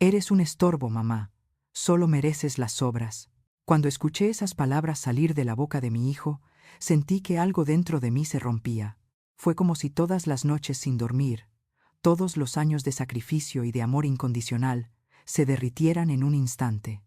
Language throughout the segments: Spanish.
Eres un estorbo, mamá. Solo mereces las sobras. Cuando escuché esas palabras salir de la boca de mi hijo, sentí que algo dentro de mí se rompía. Fue como si todas las noches sin dormir, todos los años de sacrificio y de amor incondicional, se derritieran en un instante.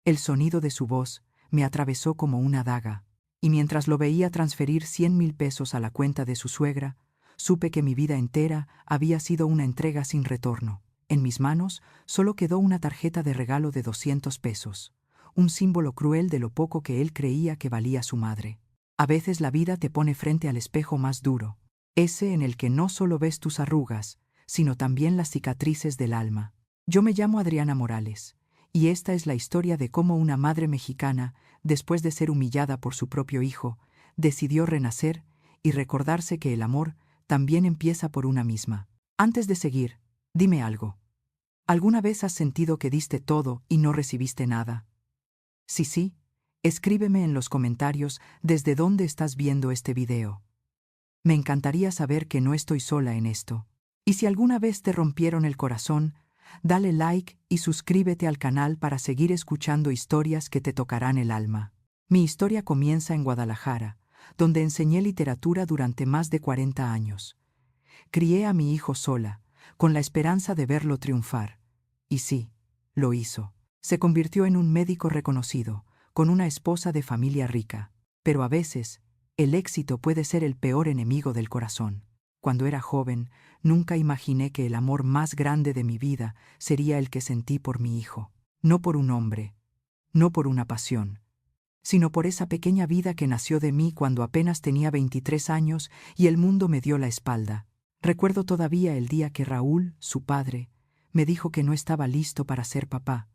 El sonido de su voz me atravesó como una daga, y mientras lo veía transferir 100,000 pesos a la cuenta de su suegra, supe que mi vida entera había sido una entrega sin retorno. En mis manos solo quedó una tarjeta de regalo de 200 pesos, un símbolo cruel de lo poco que él creía que valía su madre. A veces la vida te pone frente al espejo más duro, ese en el que no solo ves tus arrugas, sino también las cicatrices del alma. Yo me llamo Adriana Morales, y esta es la historia de cómo una madre mexicana, después de ser humillada por su propio hijo, decidió renacer y recordarse que el amor también empieza por una misma. Antes de seguir, dime algo. ¿Alguna vez has sentido que diste todo y no recibiste nada? Sí, escríbeme en los comentarios desde dónde estás viendo este video. Me encantaría saber que no estoy sola en esto. Y si alguna vez te rompieron el corazón, dale like y suscríbete al canal para seguir escuchando historias que te tocarán el alma. Mi historia comienza en Guadalajara, donde enseñé literatura durante más de 40 años. Crié a mi hijo sola, con la esperanza de verlo triunfar. Y sí, lo hizo. Se convirtió en un médico reconocido, con una esposa de familia rica. Pero a veces, el éxito puede ser el peor enemigo del corazón. Cuando era joven, nunca imaginé que el amor más grande de mi vida sería el que sentí por mi hijo. No por un hombre, no por una pasión, sino por esa pequeña vida que nació de mí cuando apenas tenía 23 años y el mundo me dio la espalda. Recuerdo todavía el día que Raúl, su padre, me dijo que no estaba listo para ser papá.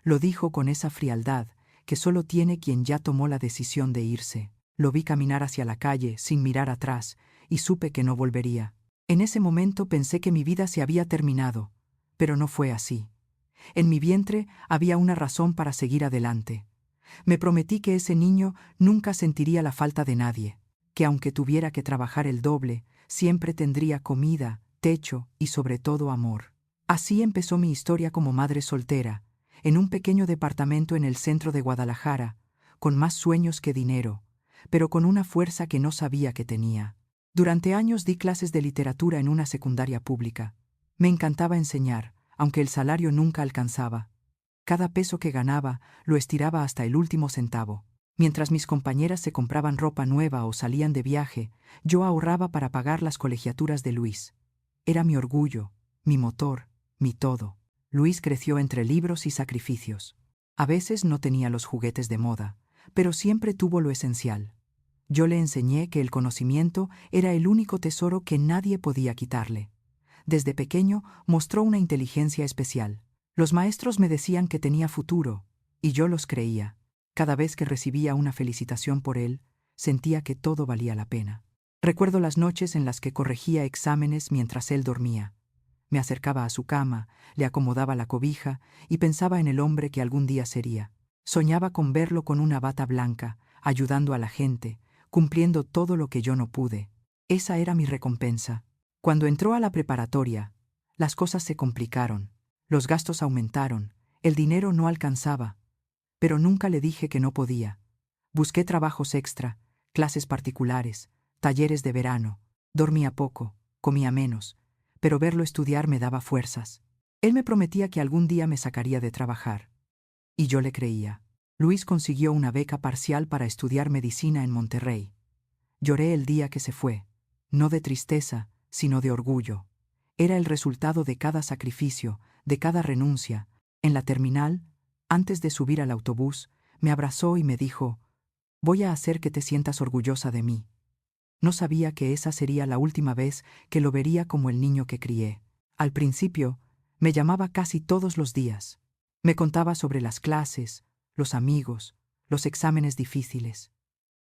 Lo dijo con esa frialdad que solo tiene quien ya tomó la decisión de irse. Lo vi caminar hacia la calle sin mirar atrás y supe que no volvería. En ese momento pensé que mi vida se había terminado, pero no fue así. En mi vientre había una razón para seguir adelante. Me prometí que ese niño nunca sentiría la falta de nadie, que aunque tuviera que trabajar el doble, siempre tendría comida, techo y sobre todo amor. Así empezó mi historia como madre soltera, en un pequeño departamento en el centro de Guadalajara, con más sueños que dinero, pero con una fuerza que no sabía que tenía. Durante años di clases de literatura en una secundaria pública. Me encantaba enseñar, aunque el salario nunca alcanzaba. Cada peso que ganaba lo estiraba hasta el último centavo. Mientras mis compañeras se compraban ropa nueva o salían de viaje, yo ahorraba para pagar las colegiaturas de Luis. Era mi orgullo, mi motor, mi todo. Luis creció entre libros y sacrificios. A veces no tenía los juguetes de moda, pero siempre tuvo lo esencial. Yo le enseñé que el conocimiento era el único tesoro que nadie podía quitarle. Desde pequeño mostró una inteligencia especial. Los maestros me decían que tenía futuro, y yo los creía. Cada vez que recibía una felicitación por él, sentía que todo valía la pena. Recuerdo las noches en las que corregía exámenes mientras él dormía. Me acercaba a su cama, le acomodaba la cobija y pensaba en el hombre que algún día sería. Soñaba con verlo con una bata blanca, ayudando a la gente, cumpliendo todo lo que yo no pude. Esa era mi recompensa. Cuando entró a la preparatoria, las cosas se complicaron. Los gastos aumentaron, el dinero no alcanzaba. Pero nunca le dije que no podía. Busqué trabajos extra, clases particulares, talleres de verano. Dormía poco, comía menos, pero verlo estudiar me daba fuerzas. Él me prometía que algún día me sacaría de trabajar. Y yo le creía. Luis consiguió una beca parcial para estudiar medicina en Monterrey. Lloré el día que se fue, no de tristeza, sino de orgullo. Era el resultado de cada sacrificio, de cada renuncia. En la terminal, antes de subir al autobús, me abrazó y me dijo: «Voy a hacer que te sientas orgullosa de mí». No sabía que esa sería la última vez que lo vería como el niño que crié. Al principio, me llamaba casi todos los días. Me contaba sobre las clases, los amigos, los exámenes difíciles.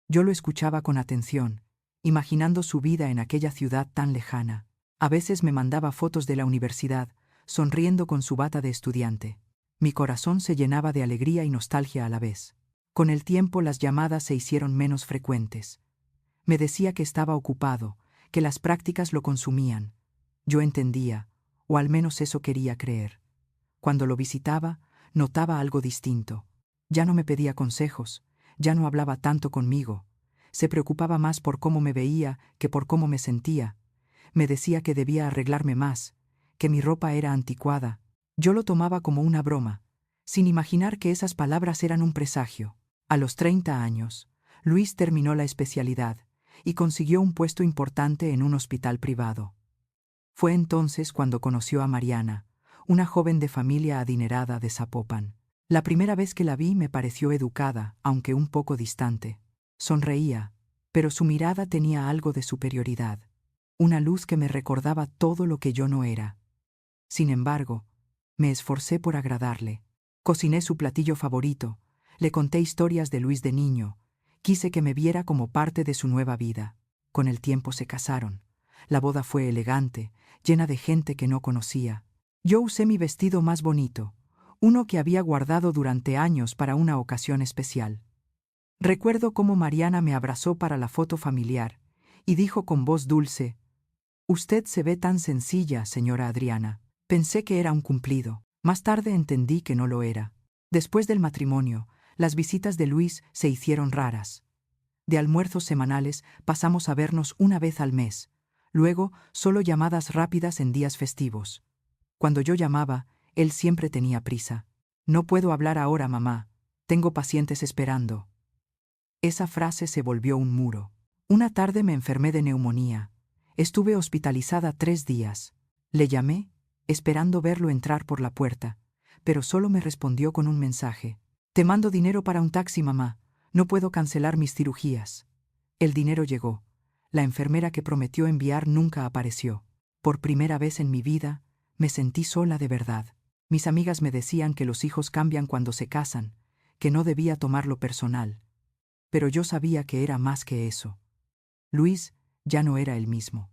Yo lo escuchaba con atención, imaginando su vida en aquella ciudad tan lejana. A veces me mandaba fotos de la universidad, sonriendo con su bata de estudiante. Mi corazón se llenaba de alegría y nostalgia a la vez. Con el tiempo las llamadas se hicieron menos frecuentes. Me decía que estaba ocupado, que las prácticas lo consumían. Yo entendía, o al menos eso quería creer. Cuando lo visitaba, notaba algo distinto. Ya no me pedía consejos, ya no hablaba tanto conmigo. Se preocupaba más por cómo me veía que por cómo me sentía. Me decía que debía arreglarme más, que mi ropa era anticuada. Yo lo tomaba como una broma, sin imaginar que esas palabras eran un presagio. A los 30 años, Luis terminó la especialidad y consiguió un puesto importante en un hospital privado. Fue entonces cuando conoció a Mariana, una joven de familia adinerada de Zapopan. La primera vez que la vi me pareció educada, aunque un poco distante. Sonreía, pero su mirada tenía algo de superioridad, una luz que me recordaba todo lo que yo no era. Sin embargo, me esforcé por agradarle. Cociné su platillo favorito, le conté historias de Luis de niño, quise que me viera como parte de su nueva vida. Con el tiempo se casaron. La boda fue elegante, llena de gente que no conocía. Yo usé mi vestido más bonito, uno que había guardado durante años para una ocasión especial. Recuerdo cómo Mariana me abrazó para la foto familiar y dijo con voz dulce: «Usted se ve tan sencilla, señora Adriana». Pensé que era un cumplido. Más tarde entendí que no lo era. Después del matrimonio, las visitas de Luis se hicieron raras. De almuerzos semanales pasamos a vernos una vez al mes. Luego, solo llamadas rápidas en días festivos. Cuando yo llamaba, él siempre tenía prisa. «No puedo hablar ahora, mamá. Tengo pacientes esperando». Esa frase se volvió un muro. Una tarde me enfermé de neumonía. Estuve hospitalizada 3 días. Le llamé, esperando verlo entrar por la puerta, pero solo me respondió con un mensaje: «Te mando dinero para un taxi, mamá. No puedo cancelar mis cirugías». El dinero llegó. La enfermera que prometió enviar nunca apareció. Por primera vez en mi vida, me sentí sola de verdad. Mis amigas me decían que los hijos cambian cuando se casan, que no debía tomarlo personal. Pero yo sabía que era más que eso. Luis ya no era el mismo.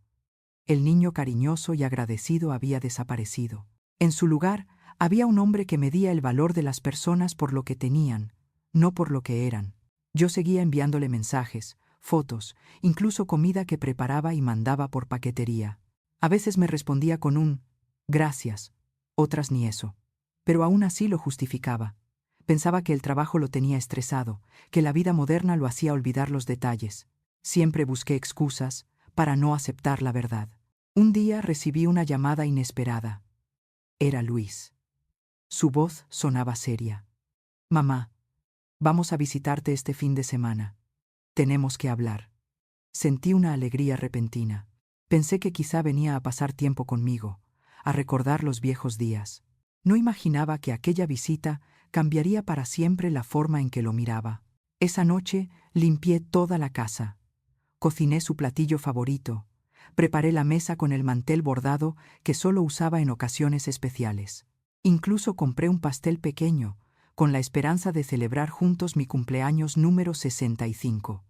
El niño cariñoso y agradecido había desaparecido. En su lugar, había un hombre que medía el valor de las personas por lo que tenían, no por lo que eran. Yo seguía enviándole mensajes, fotos, incluso comida que preparaba y mandaba por paquetería. A veces me respondía con un «gracias», otras ni eso. Pero aún así lo justificaba. Pensaba que el trabajo lo tenía estresado, que la vida moderna lo hacía olvidar los detalles. Siempre busqué excusas para no aceptar la verdad. Un día recibí una llamada inesperada. Era Luis. Su voz sonaba seria. «Mamá, vamos a visitarte este fin de semana. Tenemos que hablar». Sentí una alegría repentina. Pensé que quizá venía a pasar tiempo conmigo, a recordar los viejos días. No imaginaba que aquella visita cambiaría para siempre la forma en que lo miraba. Esa noche limpié toda la casa. Cociné su platillo favorito. Preparé la mesa con el mantel bordado que solo usaba en ocasiones especiales. Incluso compré un pastel pequeño, con la esperanza de celebrar juntos mi cumpleaños número 65.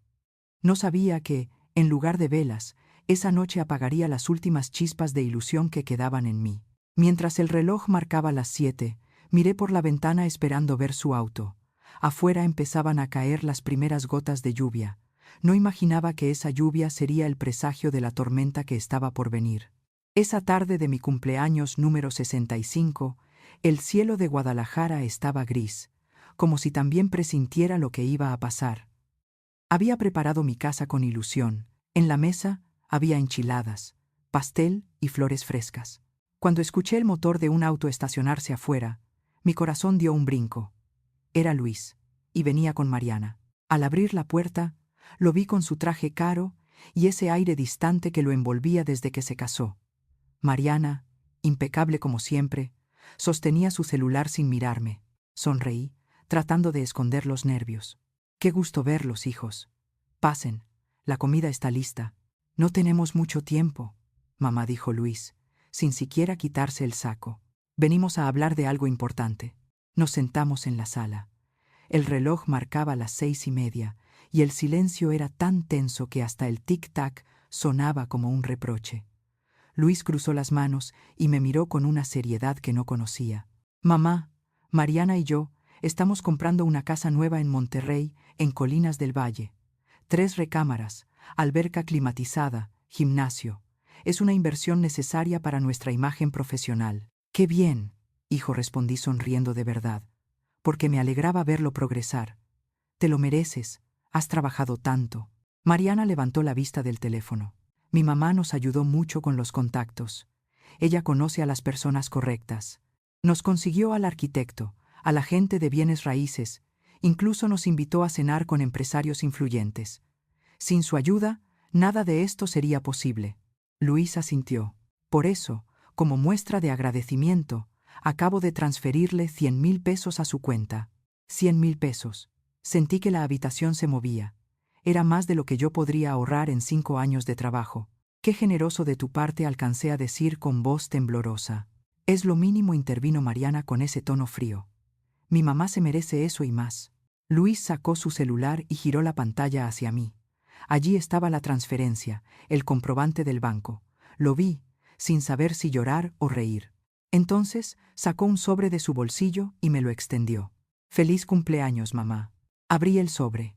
No sabía que, en lugar de velas, esa noche apagaría las últimas chispas de ilusión que quedaban en mí. Mientras el reloj marcaba las 7, miré por la ventana esperando ver su auto. Afuera empezaban a caer las primeras gotas de lluvia. No imaginaba que esa lluvia sería el presagio de la tormenta que estaba por venir. Esa tarde de mi cumpleaños número 65, el cielo de Guadalajara estaba gris, como si también presintiera lo que iba a pasar. Había preparado mi casa con ilusión. En la mesa había enchiladas, pastel y flores frescas. Cuando escuché el motor de un auto estacionarse afuera, mi corazón dio un brinco. Era Luis, y venía con Mariana. Al abrir la puerta, lo vi con su traje caro y ese aire distante que lo envolvía desde que se casó. Mariana, impecable como siempre, sostenía su celular sin mirarme. Sonreí, tratando de esconder los nervios. «Qué gusto verlos, hijos. Pasen, la comida está lista». «No tenemos mucho tiempo», mamá dijo Luis, sin siquiera quitarse el saco. «Venimos a hablar de algo importante». Nos sentamos en la sala. El reloj marcaba las 6:30, y el silencio era tan tenso que hasta el tic-tac sonaba como un reproche. Luis cruzó las manos y me miró con una seriedad que no conocía. «Mamá, Mariana y yo estamos comprando una casa nueva en Monterrey, en Colinas del Valle. 3 recámaras, alberca climatizada, gimnasio. Es una inversión necesaria para nuestra imagen profesional». «¡Qué bien! hijo, respondí sonriendo de verdad, porque me alegraba verlo progresar. Te lo mereces, has trabajado tanto. Mariana levantó la vista del teléfono. Mi mamá nos ayudó mucho con los contactos. Ella conoce a las personas correctas. Nos consiguió al arquitecto, al agente de bienes raíces, incluso nos invitó a cenar con empresarios influyentes. Sin su ayuda, nada de esto sería posible. Luis asintió. Por eso, como muestra de agradecimiento, acabo de transferirle 100,000 pesos a su cuenta. 100,000 pesos. Sentí que la habitación se movía. Era más de lo que yo podría ahorrar en 5 años de trabajo. Qué generoso de tu parte, alcancé a decir con voz temblorosa. Es lo mínimo, intervino Mariana con ese tono frío. Mi mamá se merece eso y más. Luis sacó su celular y giró la pantalla hacia mí. Allí estaba la transferencia, el comprobante del banco. Lo vi, sin saber si llorar o reír. Entonces sacó un sobre de su bolsillo y me lo extendió. Feliz cumpleaños, mamá. Abrí el sobre.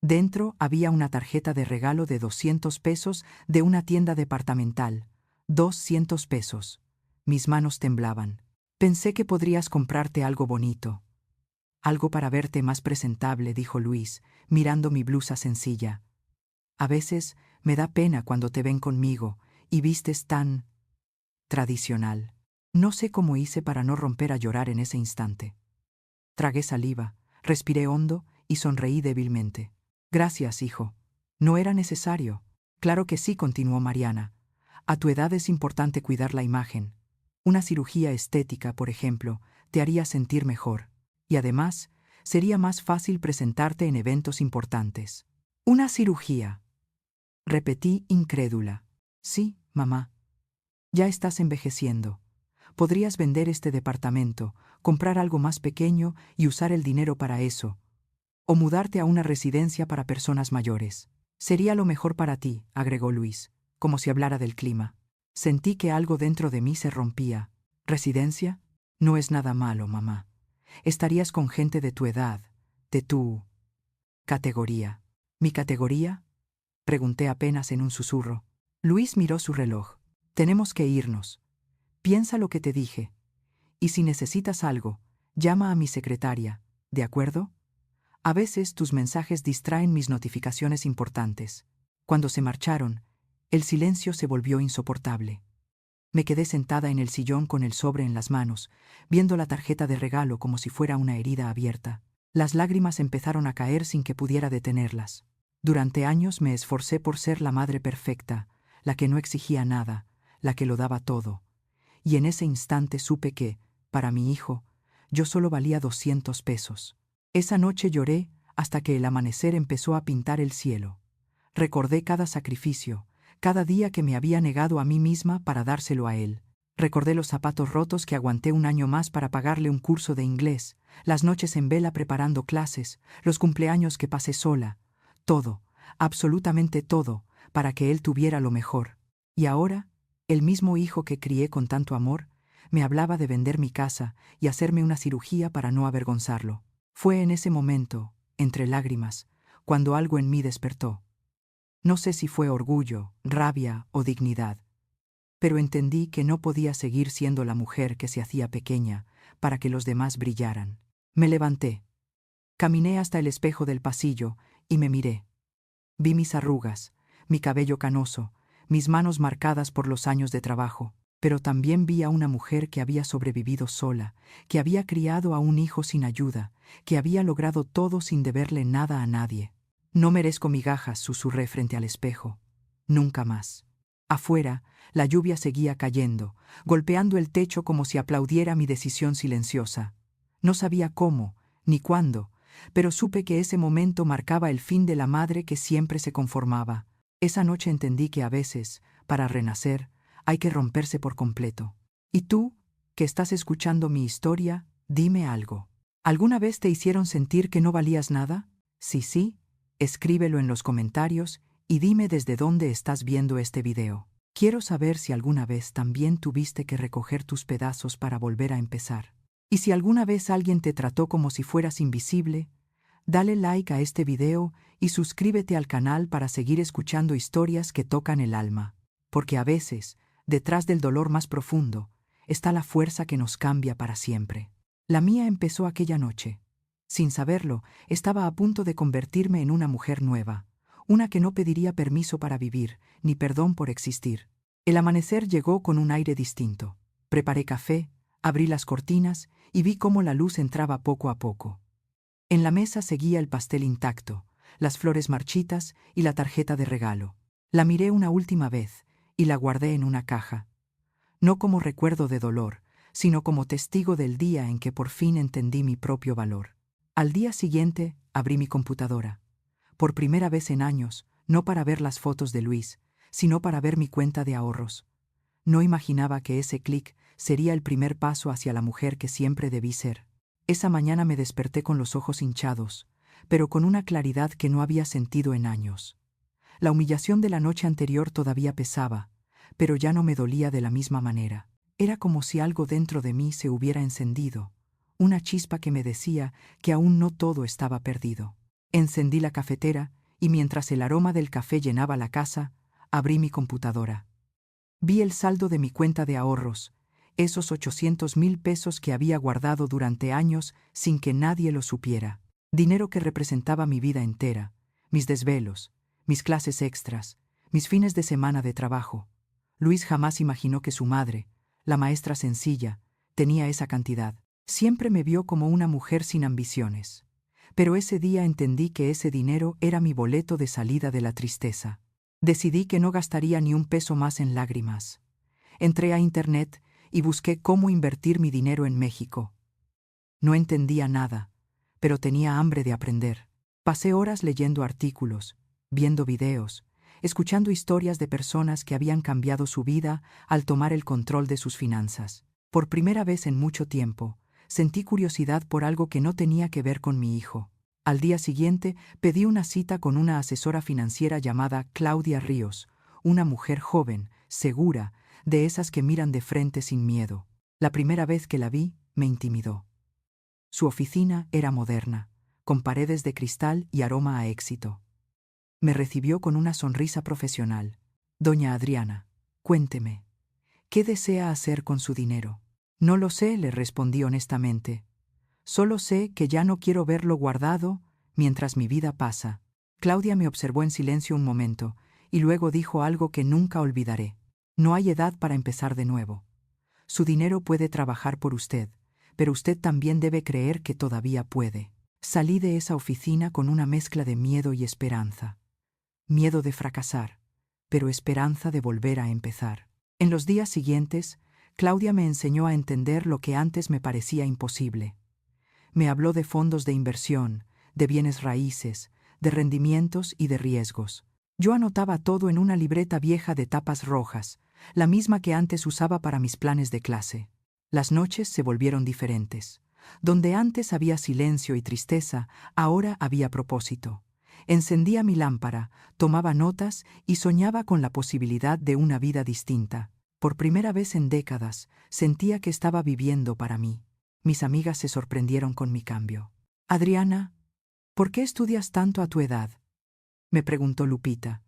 Dentro había una tarjeta de regalo de 200 pesos de una tienda departamental. 200 pesos. Mis manos temblaban. Pensé que podrías comprarte algo bonito. Algo para verte más presentable, dijo Luis, mirando mi blusa sencilla. A veces me da pena cuando te ven conmigo y vistes tan tradicional. No sé cómo hice para no romper a llorar en ese instante. Tragué saliva, respiré hondo y sonreí débilmente. Gracias, hijo. No era necesario. Claro que sí, continuó Mariana. A tu edad es importante cuidar la imagen. Una cirugía estética, por ejemplo, te haría sentir mejor. Y además, sería más fácil presentarte en eventos importantes. ¿Una cirugía? Repetí incrédula. Sí, mamá. Ya estás envejeciendo. Podrías vender este departamento, comprar algo más pequeño y usar el dinero para eso. O mudarte a una residencia para personas mayores. Sería lo mejor para ti, agregó Luis, como si hablara del clima. Sentí que algo dentro de mí se rompía. ¿Residencia? No es nada malo, mamá. Estarías con gente de tu edad, de tu categoría. ¿Mi categoría? Pregunté apenas en un susurro. Luis miró su reloj. Tenemos que irnos. Piensa lo que te dije. Y si necesitas algo, llama a mi secretaria, ¿de acuerdo? A veces tus mensajes distraen mis notificaciones importantes. Cuando se marcharon, el silencio se volvió insoportable. Me quedé sentada en el sillón con el sobre en las manos, viendo la tarjeta de regalo como si fuera una herida abierta. Las lágrimas empezaron a caer sin que pudiera detenerlas. Durante años me esforcé por ser la madre perfecta, la que no exigía nada, la que lo daba todo. Y en ese instante supe que, para mi hijo, yo solo valía 200 pesos. Esa noche lloré hasta que el amanecer empezó a pintar el cielo. Recordé cada sacrificio, cada día que me había negado a mí misma para dárselo a él. Recordé los zapatos rotos que aguanté un año más para pagarle un curso de inglés, las noches en vela preparando clases, los cumpleaños que pasé sola. Todo, absolutamente todo, para que él tuviera lo mejor. Y ahora, el mismo hijo que crié con tanto amor, me hablaba de vender mi casa y hacerme una cirugía para no avergonzarlo. Fue en ese momento, entre lágrimas, cuando algo en mí despertó. No sé si fue orgullo, rabia o dignidad, pero entendí que no podía seguir siendo la mujer que se hacía pequeña para que los demás brillaran. Me levanté. Caminé hasta el espejo del pasillo y me miré. Vi mis arrugas, mi cabello canoso, mis manos marcadas por los años de trabajo, pero también vi a una mujer que había sobrevivido sola, que había criado a un hijo sin ayuda, que había logrado todo sin deberle nada a nadie. No merezco migajas, susurré frente al espejo. Nunca más. Afuera, la lluvia seguía cayendo, golpeando el techo como si aplaudiera mi decisión silenciosa. No sabía cómo, ni cuándo, pero supe que ese momento marcaba el fin de la madre que siempre se conformaba. Esa noche entendí que a veces, para renacer, hay que romperse por completo. Y tú, que estás escuchando mi historia, dime algo. ¿Alguna vez te hicieron sentir que no valías nada? Si sí, escríbelo en los comentarios y dime desde dónde estás viendo este video. Quiero saber si alguna vez también tuviste que recoger tus pedazos para volver a empezar. Y si alguna vez alguien te trató como si fueras invisible, dale like a este video y suscríbete al canal para seguir escuchando historias que tocan el alma. Porque a veces, detrás del dolor más profundo, está la fuerza que nos cambia para siempre. La mía empezó aquella noche. Sin saberlo, estaba a punto de convertirme en una mujer nueva, una que no pediría permiso para vivir, ni perdón por existir. El amanecer llegó con un aire distinto. Preparé café, abrí las cortinas y vi cómo la luz entraba poco a poco. En la mesa seguía el pastel intacto, las flores marchitas y la tarjeta de regalo. La miré una última vez y la guardé en una caja, no como recuerdo de dolor, sino como testigo del día en que por fin entendí mi propio valor. Al día siguiente abrí mi computadora. Por primera vez en años, no para ver las fotos de Luis, sino para ver mi cuenta de ahorros. No imaginaba que ese clic sería el primer paso hacia la mujer que siempre debí ser. Esa mañana me desperté con los ojos hinchados, pero con una claridad que no había sentido en años. La humillación de la noche anterior todavía pesaba, pero ya no me dolía de la misma manera. Era como si algo dentro de mí se hubiera encendido, una chispa que me decía que aún no todo estaba perdido. Encendí la cafetera y mientras el aroma del café llenaba la casa, abrí mi computadora. Vi el saldo de mi cuenta de ahorros, esos 800,000 pesos que había guardado durante años sin que nadie lo supiera. Dinero que representaba mi vida entera, mis desvelos, mis clases extras, mis fines de semana de trabajo. Luis jamás imaginó que su madre, la maestra sencilla, tenía esa cantidad. Siempre me vio como una mujer sin ambiciones. Pero ese día entendí que ese dinero era mi boleto de salida de la tristeza. Decidí que no gastaría ni un peso más en lágrimas. Entré a Internet y busqué cómo invertir mi dinero en México. No entendía nada, pero tenía hambre de aprender. Pasé horas leyendo artículos, viendo videos, escuchando historias de personas que habían cambiado su vida al tomar el control de sus finanzas. Por primera vez en mucho tiempo, sentí curiosidad por algo que no tenía que ver con mi hijo. Al día siguiente, pedí una cita con una asesora financiera llamada Claudia Ríos, una mujer joven, segura, de esas que miran de frente sin miedo. La primera vez que la vi, me intimidó. Su oficina era moderna, con paredes de cristal y aroma a éxito. Me recibió con una sonrisa profesional. «Doña Adriana, cuénteme, ¿qué desea hacer con su dinero?» «No lo sé», le respondí honestamente. «Solo sé que ya no quiero verlo guardado mientras mi vida pasa». Claudia me observó en silencio un momento y luego dijo algo que nunca olvidaré. «No hay edad para empezar de nuevo. Su dinero puede trabajar por usted, pero usted también debe creer que todavía puede». Salí de esa oficina con una mezcla de miedo y esperanza. Miedo de fracasar, pero esperanza de volver a empezar. En los días siguientes, Claudia me enseñó a entender lo que antes me parecía imposible. Me habló de fondos de inversión, de bienes raíces, de rendimientos y de riesgos. Yo anotaba todo en una libreta vieja de tapas rojas, la misma que antes usaba para mis planes de clase. Las noches se volvieron diferentes. Donde antes había silencio y tristeza, ahora había propósito. Encendía mi lámpara, tomaba notas y soñaba con la posibilidad de una vida distinta. Por primera vez en décadas, sentía que estaba viviendo para mí. Mis amigas se sorprendieron con mi cambio. «Adriana, ¿por qué estudias tanto a tu edad?», me preguntó Lupita,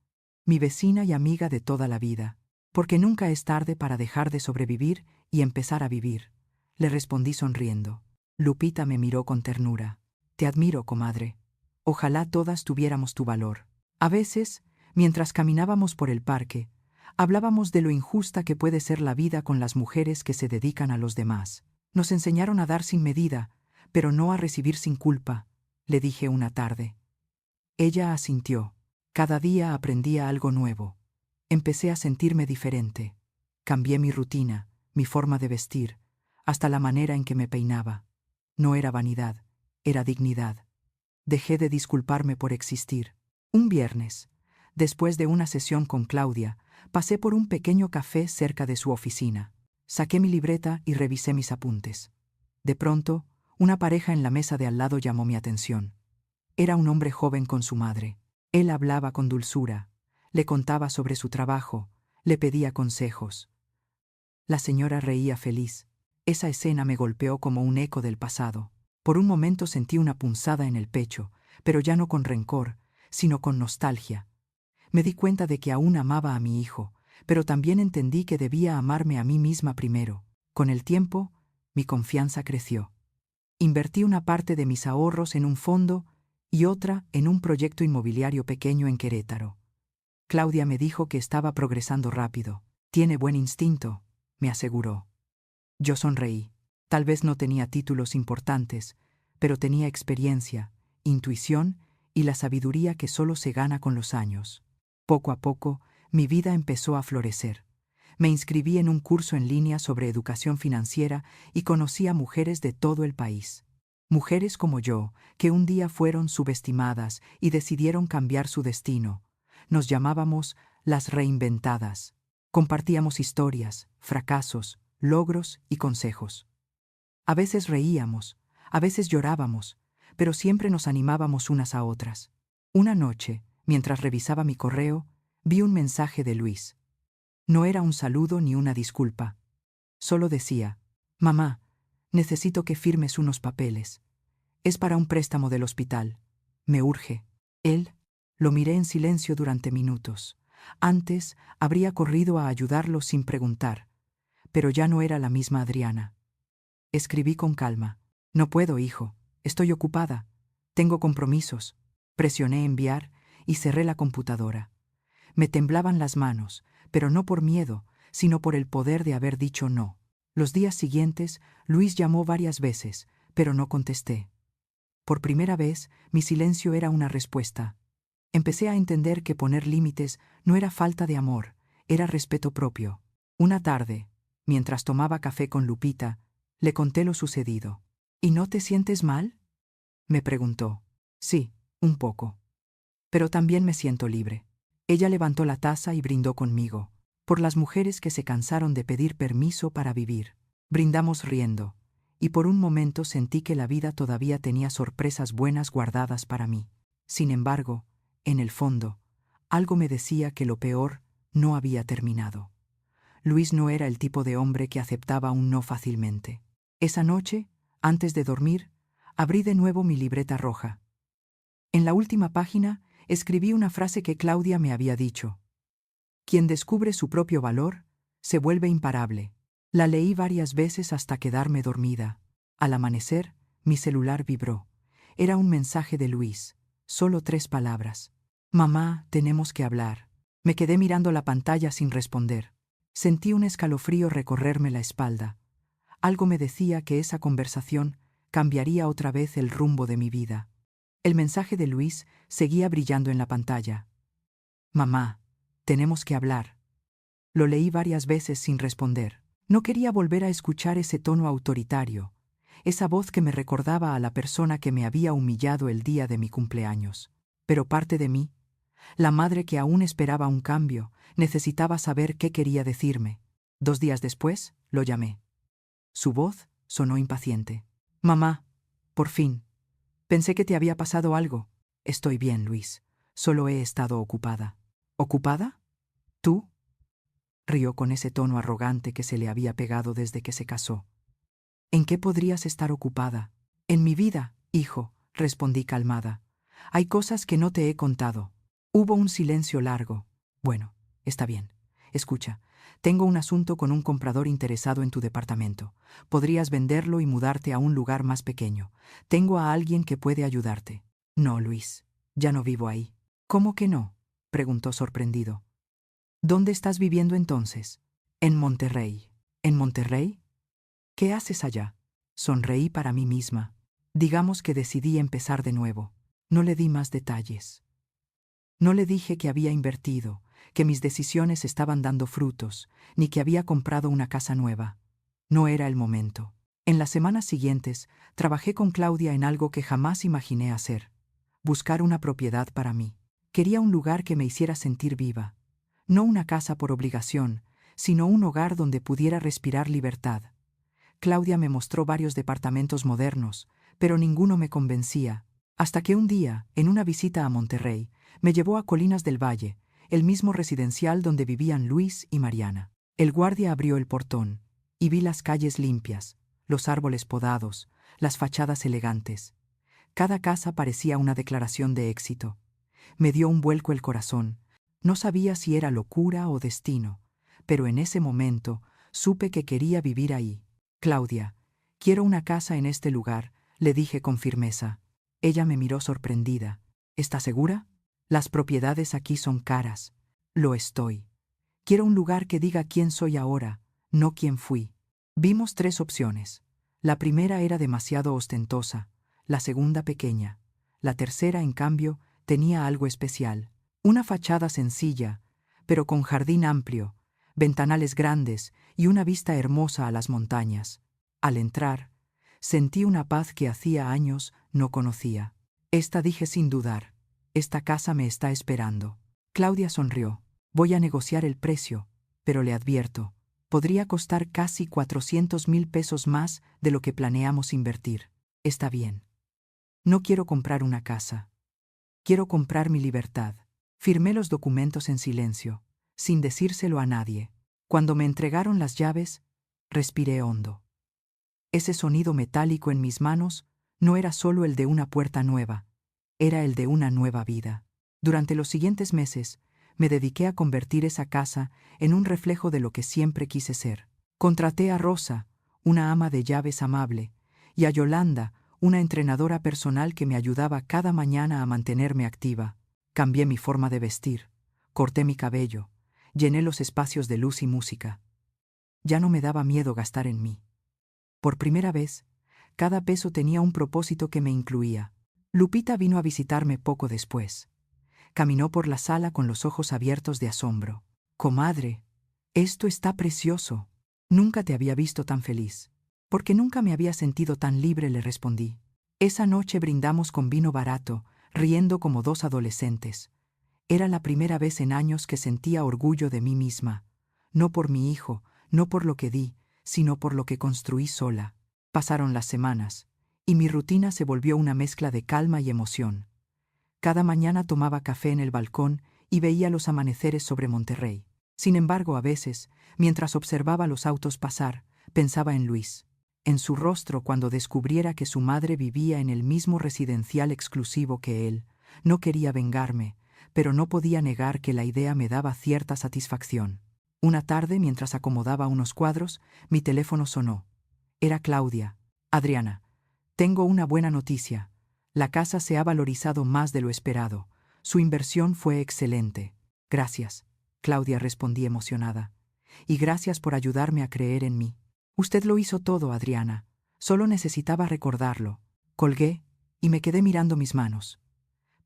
mi vecina y amiga de toda la vida. «Porque nunca es tarde para dejar de sobrevivir y empezar a vivir», le respondí sonriendo. Lupita me miró con ternura. «Te admiro, comadre. Ojalá todas tuviéramos tu valor». A veces, mientras caminábamos por el parque, hablábamos de lo injusta que puede ser la vida con las mujeres que se dedican a los demás. «Nos enseñaron a dar sin medida, pero no a recibir sin culpa», le dije una tarde. Ella asintió. Cada día aprendía algo nuevo. Empecé a sentirme diferente. Cambié mi rutina, mi forma de vestir, hasta la manera en que me peinaba. No era vanidad, era dignidad. Dejé de disculparme por existir. Un viernes, después de una sesión con Claudia, pasé por un pequeño café cerca de su oficina. Saqué mi libreta y revisé mis apuntes. De pronto, una pareja en la mesa de al lado llamó mi atención. Era un hombre joven con su madre. Él hablaba con dulzura, le contaba sobre su trabajo, le pedía consejos. La señora reía feliz. Esa escena me golpeó como un eco del pasado. Por un momento sentí una punzada en el pecho, pero ya no con rencor, sino con nostalgia. Me di cuenta de que aún amaba a mi hijo, pero también entendí que debía amarme a mí misma primero. Con el tiempo, mi confianza creció. Invertí una parte de mis ahorros en un fondo y otra en un proyecto inmobiliario pequeño en Querétaro. Claudia me dijo que estaba progresando rápido. Tiene buen instinto, me aseguró. Yo sonreí. Tal vez no tenía títulos importantes, pero tenía experiencia, intuición y la sabiduría que solo se gana con los años. Poco a poco, mi vida empezó a florecer. Me inscribí en un curso en línea sobre educación financiera y conocí a mujeres de todo el país. Mujeres como yo, que un día fueron subestimadas y decidieron cambiar su destino. Nos llamábamos las reinventadas. Compartíamos historias, fracasos, logros y consejos. A veces reíamos, a veces llorábamos, pero siempre nos animábamos unas a otras. Una noche, mientras revisaba mi correo, vi un mensaje de Luis. No era un saludo ni una disculpa. Solo decía: «Mamá, necesito que firmes unos papeles. Es para un préstamo del hospital. Me urge». Lo miré en silencio durante minutos. Antes habría corrido a ayudarlo sin preguntar, pero ya no era la misma Adriana. Escribí con calma: «No puedo, hijo. Estoy ocupada. Tengo compromisos». Presioné enviar y cerré la computadora. Me temblaban las manos, pero no por miedo, sino por el poder de haber dicho no. Los días siguientes, Luis llamó varias veces, pero no contesté. Por primera vez, mi silencio era una respuesta. Empecé a entender que poner límites no era falta de amor, era respeto propio. Una tarde, mientras tomaba café con Lupita, le conté lo sucedido. «¿Y no te sientes mal?», me preguntó. «Sí, un poco. Pero también me siento libre». Ella levantó la taza y brindó conmigo, por las mujeres que se cansaron de pedir permiso para vivir. Brindamos riendo, y por un momento sentí que la vida todavía tenía sorpresas buenas guardadas para mí. Sin embargo, en el fondo, algo me decía que lo peor no había terminado. Luis no era el tipo de hombre que aceptaba un no fácilmente. Esa noche, antes de dormir, abrí de nuevo mi libreta roja. En la última página escribí una frase que Claudia me había dicho: «Quien descubre su propio valor, se vuelve imparable». La leí varias veces hasta quedarme dormida. Al amanecer, mi celular vibró. Era un mensaje de Luis, solo 3 palabras: «Mamá, tenemos que hablar». Me quedé mirando la pantalla sin responder. Sentí un escalofrío recorrerme la espalda. Algo me decía que esa conversación cambiaría otra vez el rumbo de mi vida. El mensaje de Luis seguía brillando en la pantalla: «Mamá, tenemos que hablar». Lo leí varias veces sin responder. No quería volver a escuchar ese tono autoritario, esa voz que me recordaba a la persona que me había humillado el día de mi cumpleaños. Pero parte de mí, la madre que aún esperaba un cambio, necesitaba saber qué quería decirme. 2 días después, lo llamé. Su voz sonó impaciente. «Mamá, por fin. Pensé que te había pasado algo». «Estoy bien, Luis. Solo he estado ocupada». «¿Ocupada? ¿Tú?», rió con ese tono arrogante que se le había pegado desde que se casó. «¿En qué podrías estar ocupada?». «En mi vida, hijo», respondí calmada. «Hay cosas que no te he contado». Hubo un silencio largo. «Bueno, está bien. Escucha, tengo un asunto con un comprador interesado en tu departamento. Podrías venderlo y mudarte a un lugar más pequeño. Tengo a alguien que puede ayudarte». «No, Luis, ya no vivo ahí». «¿Cómo que no?», preguntó sorprendido. «¿Dónde estás viviendo entonces?». «En Monterrey». «¿En Monterrey? ¿Qué haces allá?». Sonreí para mí misma. Digamos que decidí empezar de nuevo. No le di más detalles. No le dije que había invertido, que mis decisiones estaban dando frutos, ni que había comprado una casa nueva. No era el momento. En las semanas siguientes, trabajé con Claudia en algo que jamás imaginé hacer: buscar una propiedad para mí. Quería un lugar que me hiciera sentir viva. No una casa por obligación, sino un hogar donde pudiera respirar libertad. Claudia me mostró varios departamentos modernos, pero ninguno me convencía, hasta que un día, en una visita a Monterrey, me llevó a Colinas del Valle, el mismo residencial donde vivían Luis y Mariana. El guardia abrió el portón, y vi las calles limpias, los árboles podados, las fachadas elegantes. Cada casa parecía una declaración de éxito. Me dio un vuelco el corazón. No sabía si era locura o destino, pero en ese momento supe que quería vivir ahí. Claudia, quiero una casa en este lugar, le dije con firmeza. Ella me miró sorprendida. ¿Estás segura? Las propiedades aquí son caras. Lo estoy. Quiero un lugar que diga quién soy ahora, no quién fui. Vimos 3 opciones. La primera era demasiado ostentosa, la segunda pequeña. La tercera, en cambio, tenía algo especial. Una fachada sencilla, pero con jardín amplio, ventanales grandes y una vista hermosa a las montañas. Al entrar, sentí una paz que hacía años no conocía. Esta, dije sin dudar. Esta casa me está esperando. Claudia sonrió. Voy a negociar el precio, pero le advierto, podría costar casi 400,000 pesos más de lo que planeamos invertir. Está bien. No quiero comprar una casa. Quiero comprar mi libertad. Firmé los documentos en silencio, sin decírselo a nadie. Cuando me entregaron las llaves, respiré hondo. Ese sonido metálico en mis manos no era solo el de una puerta nueva, era el de una nueva vida. Durante los siguientes meses, me dediqué a convertir esa casa en un reflejo de lo que siempre quise ser. Contraté a Rosa, una ama de llaves amable, y a Yolanda, una entrenadora personal que me ayudaba cada mañana a mantenerme activa. Cambié mi forma de vestir, corté mi cabello, llené los espacios de luz y música. Ya no me daba miedo gastar en mí. Por primera vez, cada peso tenía un propósito que me incluía. Lupita vino a visitarme poco después. Caminó por la sala con los ojos abiertos de asombro. «Comadre, esto está precioso. Nunca te había visto tan feliz». «Porque nunca me había sentido tan libre», le respondí. Esa noche brindamos con vino barato, riendo como 2 adolescentes. Era la primera vez en años que sentía orgullo de mí misma. No por mi hijo, no por lo que di, sino por lo que construí sola. Pasaron las semanas, y mi rutina se volvió una mezcla de calma y emoción. Cada mañana tomaba café en el balcón y veía los amaneceres sobre Monterrey. Sin embargo, a veces, mientras observaba los autos pasar, pensaba en Luis, en su rostro cuando descubriera que su madre vivía en el mismo residencial exclusivo que él. No quería vengarme, pero no podía negar que la idea me daba cierta satisfacción. Una tarde, mientras acomodaba unos cuadros, mi teléfono sonó. Era Claudia. «Adriana, tengo una buena noticia. La casa se ha valorizado más de lo esperado. Su inversión fue excelente». «Gracias», Claudia, respondí emocionada. «Y gracias por ayudarme a creer en mí». «Usted lo hizo todo, Adriana. Solo necesitaba recordarlo». Colgué y me quedé mirando mis manos.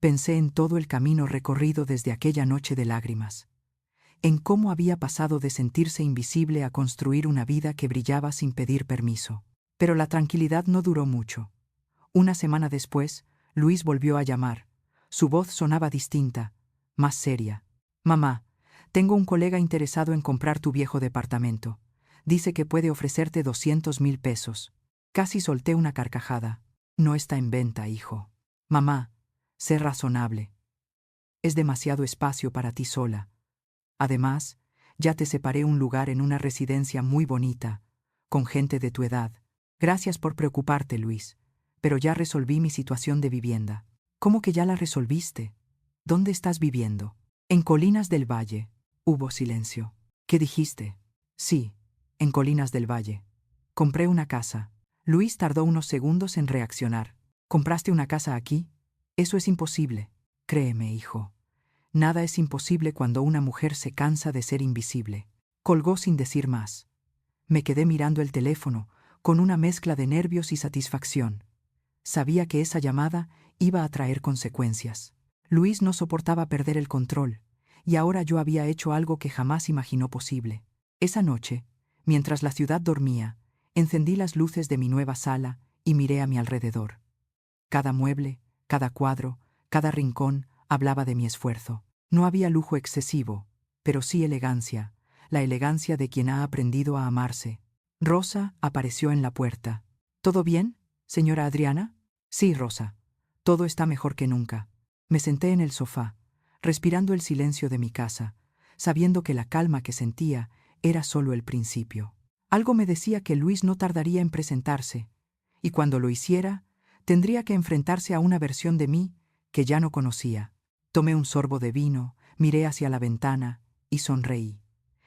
Pensé en todo el camino recorrido desde aquella noche de lágrimas. En cómo había pasado de sentirse invisible a construir una vida que brillaba sin pedir permiso. Pero la tranquilidad no duró mucho. Una semana después, Luis volvió a llamar. Su voz sonaba distinta, más seria. «Mamá, tengo un colega interesado en comprar tu viejo departamento. Dice que puede ofrecerte 200,000 pesos. Casi solté una carcajada. «No está en venta, hijo». «Mamá, sé razonable. Es demasiado espacio para ti sola. Además, ya te separé un lugar en una residencia muy bonita, con gente de tu edad. Gracias por preocuparte, Luis, pero ya resolví mi situación de vivienda». «¿Cómo que ya la resolviste? ¿Dónde estás viviendo?» «En Colinas del Valle». Hubo silencio. «¿Qué dijiste?» «Sí, en Colinas del Valle. Compré una casa». Luis tardó unos segundos en reaccionar. «¿Compraste una casa aquí? Eso es imposible». «Créeme, hijo. Nada es imposible cuando una mujer se cansa de ser invisible». Colgó sin decir más. Me quedé mirando el teléfono, con una mezcla de nervios y satisfacción. Sabía que esa llamada iba a traer consecuencias. Luis no soportaba perder el control, y ahora yo había hecho algo que jamás imaginó posible. Esa noche, mientras la ciudad dormía, encendí las luces de mi nueva sala y miré a mi alrededor. Cada mueble, cada cuadro, cada rincón hablaba de mi esfuerzo. No había lujo excesivo, pero sí elegancia, la elegancia de quien ha aprendido a amarse. Rosa apareció en la puerta. «¿Todo bien, señora Adriana?» «Sí, Rosa. Todo está mejor que nunca». Me senté en el sofá, respirando el silencio de mi casa, sabiendo que la calma que sentía era solo el principio. Algo me decía que Luis no tardaría en presentarse, y cuando lo hiciera, tendría que enfrentarse a una versión de mí que ya no conocía. Tomé un sorbo de vino, miré hacia la ventana y sonreí.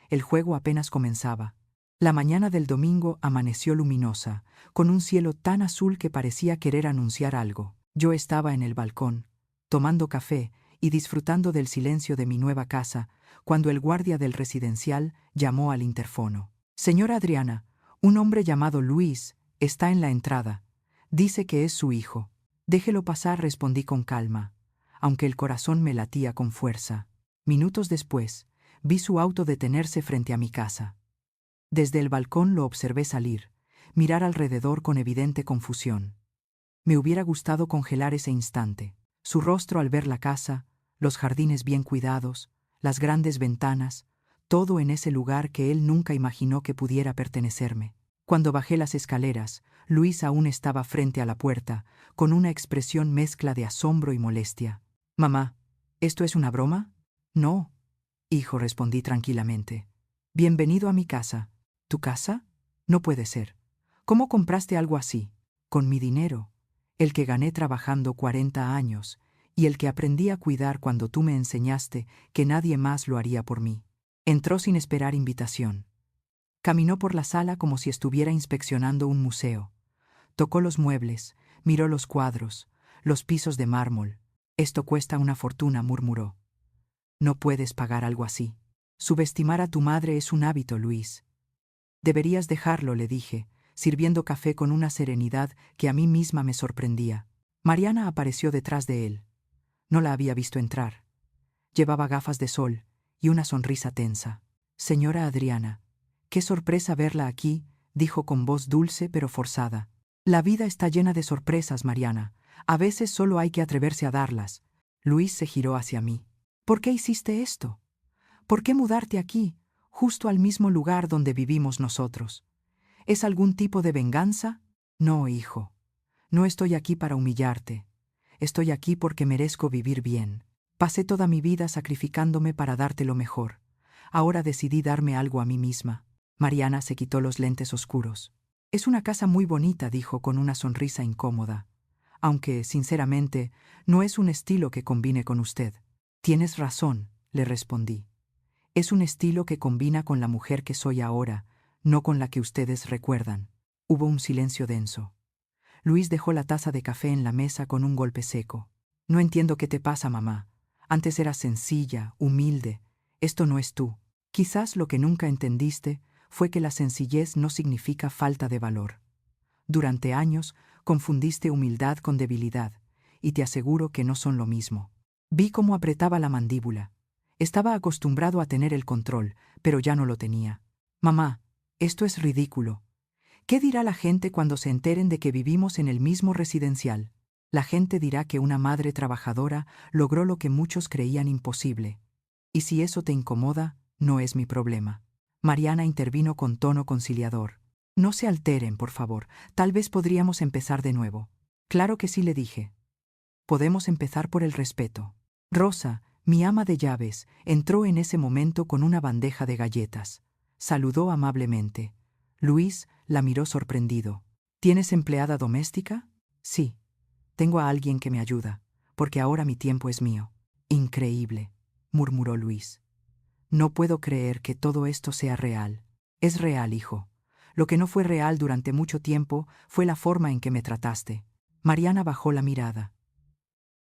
El juego apenas comenzaba. La mañana del domingo amaneció luminosa, con un cielo tan azul que parecía querer anunciar algo. Yo estaba en el balcón, tomando café y disfrutando del silencio de mi nueva casa, cuando el guardia del residencial llamó al interfono. «Señora Adriana, un hombre llamado Luis está en la entrada. Dice que es su hijo». «Déjelo pasar», respondí con calma, aunque el corazón me latía con fuerza. Minutos después, vi su auto detenerse frente a mi casa. Desde el balcón lo observé salir, mirar alrededor con evidente confusión. Me hubiera gustado congelar ese instante. Su rostro al ver la casa, los jardines bien cuidados, las grandes ventanas, todo en ese lugar que él nunca imaginó que pudiera pertenecerme. Cuando bajé las escaleras, Luis aún estaba frente a la puerta, con una expresión mezcla de asombro y molestia. «Mamá, ¿esto es una broma?» «No, hijo», respondí tranquilamente. «Bienvenido a mi casa». «¿Tu casa? No puede ser. ¿Cómo compraste algo así?» «Con mi dinero, el que gané trabajando 40 años, y el que aprendí a cuidar cuando tú me enseñaste que nadie más lo haría por mí». Entró sin esperar invitación. Caminó por la sala como si estuviera inspeccionando un museo. Tocó los muebles, miró los cuadros, los pisos de mármol. «Esto cuesta una fortuna», murmuró. «No puedes pagar algo así. Subestimar a tu madre es un hábito, Luis». «Deberías dejarlo», le dije, sirviendo café con una serenidad que a mí misma me sorprendía. Mariana apareció detrás de él. No la había visto entrar. Llevaba gafas de sol y una sonrisa tensa. «Señora Adriana, qué sorpresa verla aquí», dijo con voz dulce pero forzada. «La vida está llena de sorpresas, Mariana. A veces solo hay que atreverse a darlas». Luis se giró hacia mí. «¿Por qué hiciste esto? ¿Por qué mudarte aquí, justo al mismo lugar donde vivimos nosotros? ¿Es algún tipo de venganza?» «No, hijo. No estoy aquí para humillarte. Estoy aquí porque merezco vivir bien. Pasé toda mi vida sacrificándome para darte lo mejor. Ahora decidí darme algo a mí misma». Mariana se quitó los lentes oscuros. «Es una casa muy bonita», dijo con una sonrisa incómoda. «Aunque, sinceramente, no es un estilo que combine con usted». «Tienes razón», le respondí. «Es un estilo que combina con la mujer que soy ahora, no con la que ustedes recuerdan». Hubo un silencio denso. Luis dejó la taza de café en la mesa con un golpe seco. «No entiendo qué te pasa, mamá. Antes eras sencilla, humilde. Esto no es tú». «Quizás lo que nunca entendiste fue que la sencillez no significa falta de valor. Durante años confundiste humildad con debilidad, y te aseguro que no son lo mismo». Vi cómo apretaba la mandíbula. Estaba acostumbrado a tener el control, pero ya no lo tenía. «Mamá, esto es ridículo. ¿Qué dirá la gente cuando se enteren de que vivimos en el mismo residencial? La gente dirá que una madre trabajadora logró lo que muchos creían imposible. Y si eso te incomoda, no es mi problema». Mariana intervino con tono conciliador. «No se alteren, por favor. Tal vez podríamos empezar de nuevo». «Claro que sí», le dije. «Podemos empezar por el respeto». Rosa, mi ama de llaves, entró en ese momento con una bandeja de galletas. Saludó amablemente. Luis la miró sorprendido. «¿Tienes empleada doméstica?» «Sí. Tengo a alguien que me ayuda, porque ahora mi tiempo es mío». «Increíble», murmuró Luis. «No puedo creer que todo esto sea real». «Es real, hijo. Lo que no fue real durante mucho tiempo fue la forma en que me trataste». Mariana bajó la mirada.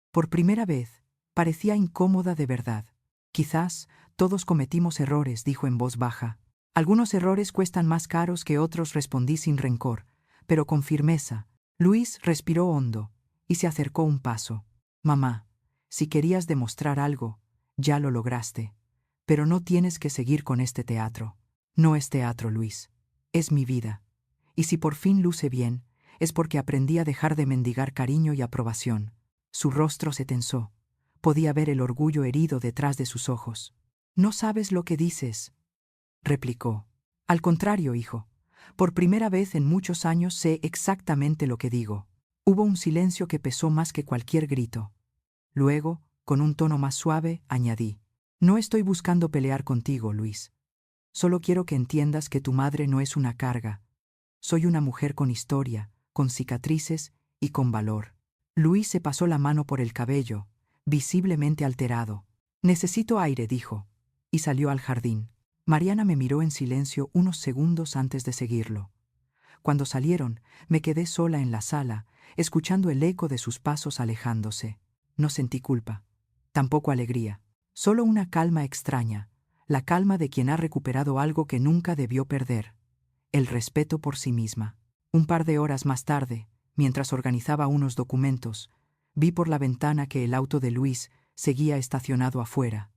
Por primera vez, parecía incómoda de verdad. «Quizás todos cometimos errores», dijo en voz baja. «Algunos errores cuestan más caros que otros», respondí sin rencor, pero con firmeza. Luis respiró hondo y se acercó un paso. «Mamá, si querías demostrar algo, ya lo lograste. Pero no tienes que seguir con este teatro». «No es teatro, Luis. Es mi vida. Y si por fin luce bien, es porque aprendí a dejar de mendigar cariño y aprobación». Su rostro se tensó. Podía ver el orgullo herido detrás de sus ojos. «No sabes lo que dices», replicó. «Al contrario, hijo. Por primera vez en muchos años sé exactamente lo que digo». Hubo un silencio que pesó más que cualquier grito. Luego, con un tono más suave, añadí: «No estoy buscando pelear contigo, Luis. Solo quiero que entiendas que tu madre no es una carga. Soy una mujer con historia, con cicatrices y con valor». Luis se pasó la mano por el cabello, visiblemente alterado. «Necesito aire», dijo, y salió al jardín. Mariana me miró en silencio unos segundos antes de seguirlo. Cuando salieron, me quedé sola en la sala, escuchando el eco de sus pasos alejándose. No sentí culpa, tampoco alegría, solo una calma extraña, la calma de quien ha recuperado algo que nunca debió perder, el respeto por sí misma. Un par de horas más tarde, mientras organizaba unos documentos, vi por la ventana que el auto de Luis seguía estacionado afuera.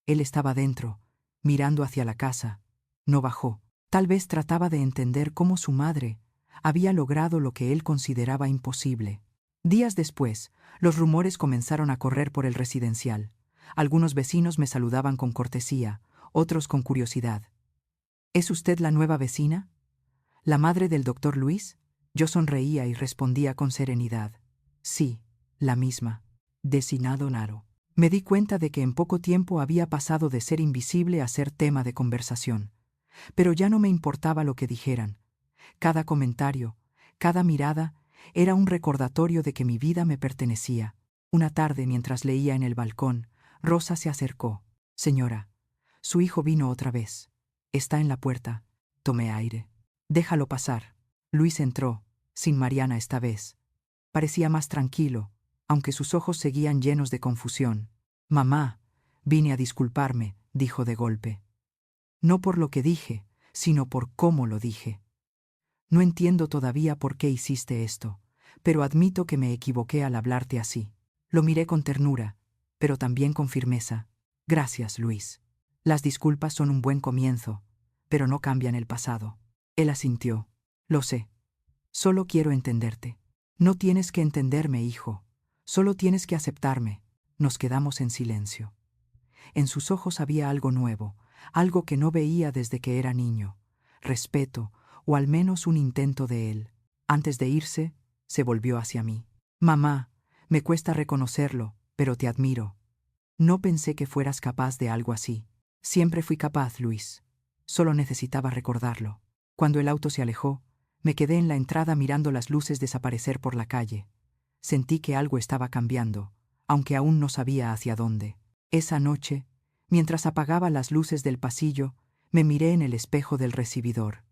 Él estaba dentro, mirando hacia la casa. No bajó. Tal vez trataba de entender cómo su madre había logrado lo que él consideraba imposible. Días después, los rumores comenzaron a correr por el residencial. Algunos vecinos me saludaban con cortesía, otros con curiosidad. ¿Es usted la nueva vecina? ¿La madre del doctor Luis? Yo sonreía y respondía con serenidad. Sí, la misma. Designado Naro. Me di cuenta de que en poco tiempo había pasado de ser invisible a ser tema de conversación. Pero ya no me importaba lo que dijeran. Cada comentario, cada mirada, era un recordatorio de que mi vida me pertenecía. Una tarde, mientras leía en el balcón, Rosa se acercó. Señora, su hijo vino otra vez. Está en la puerta. Tomé aire. Déjalo pasar. Luis entró, sin Mariana esta vez. Parecía más tranquilo, aunque sus ojos seguían llenos de confusión. Mamá, vine a disculparme, dijo de golpe. No por lo que dije, sino por cómo lo dije. No entiendo todavía por qué hiciste esto, pero admito que me equivoqué al hablarte así. Lo miré con ternura, pero también con firmeza. Gracias, Luis. Las disculpas son un buen comienzo, pero no cambian el pasado. Él asintió. Lo sé. Solo quiero entenderte. No tienes que entenderme, hijo. Solo tienes que aceptarme. Nos quedamos en silencio. En sus ojos había algo nuevo, algo que no veía desde que era niño. Respeto, o al menos un intento de él. Antes de irse, se volvió hacia mí. Mamá, me cuesta reconocerlo, pero te admiro. No pensé que fueras capaz de algo así. Siempre fui capaz, Luis. Solo necesitaba recordarlo. Cuando el auto se alejó, me quedé en la entrada mirando las luces desaparecer por la calle. Sentí que algo estaba cambiando, aunque aún no sabía hacia dónde. Esa noche, mientras apagaba las luces del pasillo, me miré en el espejo del recibidor.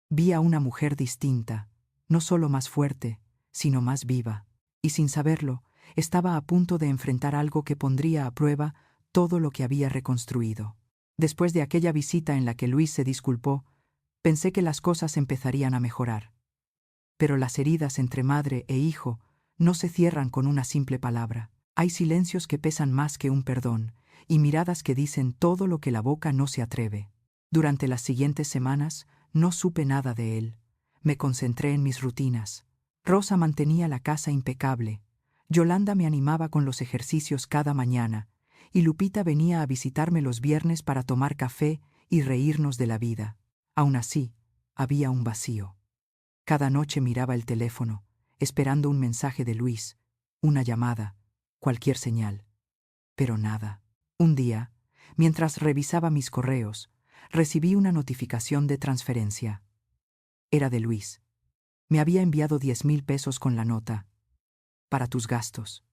Vi a una mujer distinta, no solo más fuerte, sino más viva, y sin saberlo, estaba a punto de enfrentar algo que pondría a prueba todo lo que había reconstruido. Después de aquella visita en la que Luis se disculpó, pensé que las cosas empezarían a mejorar. Pero las heridas entre madre e hijo no se cierran con una simple palabra. Hay silencios que pesan más que un perdón, y miradas que dicen todo lo que la boca no se atreve. Durante las siguientes semanas no supe nada de él. Me concentré en mis rutinas. Rosa mantenía la casa impecable. Yolanda me animaba con los ejercicios cada mañana, y Lupita venía a visitarme los viernes para tomar café y reírnos de la vida. Aún así, había un vacío. Cada noche miraba el teléfono, esperando un mensaje de Luis, una llamada, cualquier señal. Pero nada. Un día, mientras revisaba mis correos, recibí una notificación de transferencia. Era de Luis. Me había enviado 10,000 pesos con la nota. Para tus gastos.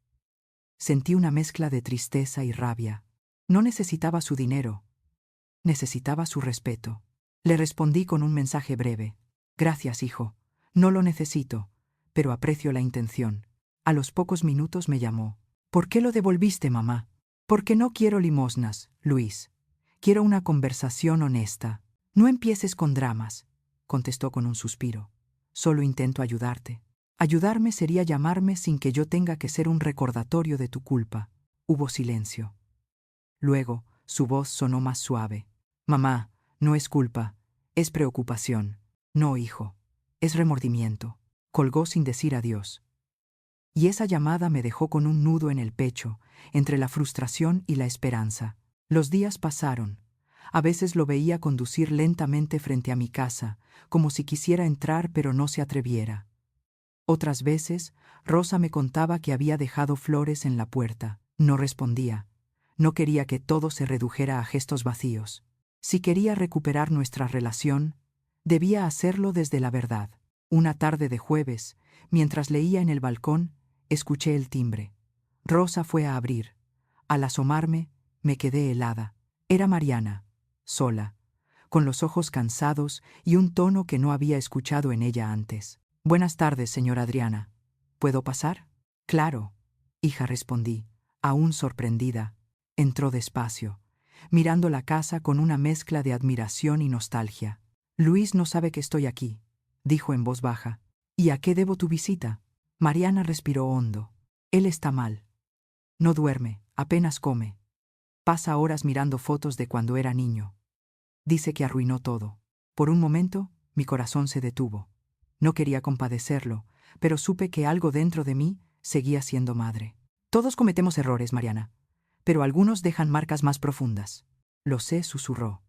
Sentí una mezcla de tristeza y rabia. No necesitaba su dinero. Necesitaba su respeto. Le respondí con un mensaje breve. Gracias, hijo. No lo necesito, pero aprecio la intención. A los pocos minutos me llamó. ¿Por qué lo devolviste, mamá? Porque no quiero limosnas, Luis. Quiero una conversación honesta. No empieces con dramas, contestó con un suspiro. Solo intento ayudarte. Ayudarme sería llamarme sin que yo tenga que ser un recordatorio de tu culpa. Hubo silencio. Luego, su voz sonó más suave. Mamá, no es culpa, es preocupación. No, hijo, es remordimiento. Colgó sin decir adiós. Y esa llamada me dejó con un nudo en el pecho, entre la frustración y la esperanza. Los días pasaron. A veces lo veía conducir lentamente frente a mi casa, como si quisiera entrar pero no se atreviera. Otras veces, Rosa me contaba que había dejado flores en la puerta. No respondía. No quería que todo se redujera a gestos vacíos. Si quería recuperar nuestra relación, debía hacerlo desde la verdad. Una tarde de jueves, mientras leía en el balcón, escuché el timbre. Rosa fue a abrir. Al asomarme, me quedé helada. Era Mariana, sola, con los ojos cansados y un tono que no había escuchado en ella antes. «Buenas tardes, señora Adriana. ¿Puedo pasar?» «Claro, hija», respondí, aún sorprendida. Entró despacio, mirando la casa con una mezcla de admiración y nostalgia. «Luis no sabe que estoy aquí», dijo en voz baja. «¿Y a qué debo tu visita?» Mariana respiró hondo. «Él está mal. No duerme, apenas come. Pasa horas mirando fotos de cuando era niño. Dice que arruinó todo». Por un momento, mi corazón se detuvo. No quería compadecerlo, pero supe que algo dentro de mí seguía siendo madre. «Todos cometemos errores, Mariana, pero algunos dejan marcas más profundas». «Lo sé», susurró.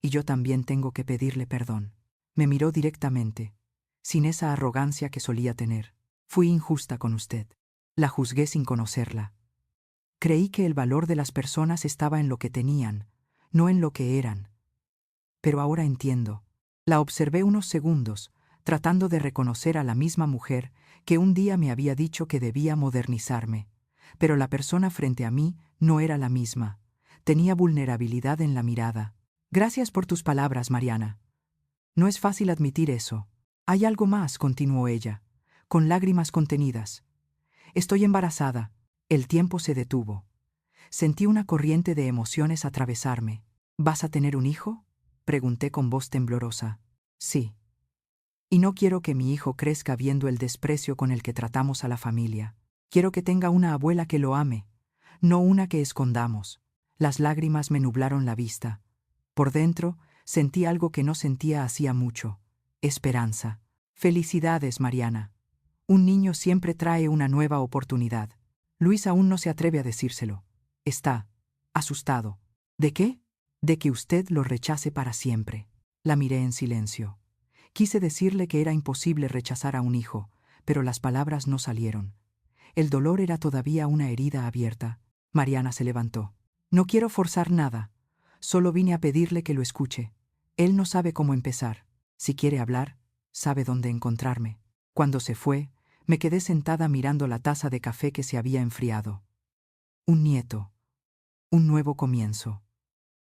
«Y yo también tengo que pedirle perdón». Me miró directamente, sin esa arrogancia que solía tener. «Fui injusta con usted. La juzgué sin conocerla. Creí que el valor de las personas estaba en lo que tenían, no en lo que eran. Pero ahora entiendo». La observé unos segundos, tratando de reconocer a la misma mujer que un día me había dicho que debía modernizarme. Pero la persona frente a mí no era la misma. Tenía vulnerabilidad en la mirada. «Gracias por tus palabras, Mariana. No es fácil admitir eso. Hay algo más», continuó ella, con lágrimas contenidas. «Estoy embarazada». El tiempo se detuvo. Sentí una corriente de emociones atravesarme. «¿Vas a tener un hijo?», pregunté con voz temblorosa. «Sí. Y no quiero que mi hijo crezca viendo el desprecio con el que tratamos a la familia. Quiero que tenga una abuela que lo ame, no una que escondamos». Las lágrimas me nublaron la vista. Por dentro, sentí algo que no sentía hacía mucho: esperanza. «Felicidades, Mariana. Un niño siempre trae una nueva oportunidad». Luis aún no se atreve a decírselo. Está asustado. «¿De qué?». «De que usted lo rechace para siempre». La miré en silencio. Quise decirle que era imposible rechazar a un hijo, pero las palabras no salieron. El dolor era todavía una herida abierta. Mariana se levantó. «No quiero forzar nada. Solo vine a pedirle que lo escuche. Él no sabe cómo empezar. Si quiere hablar, sabe dónde encontrarme». Cuando se fue, me quedé sentada mirando la taza de café que se había enfriado. Un nieto. Un nuevo comienzo.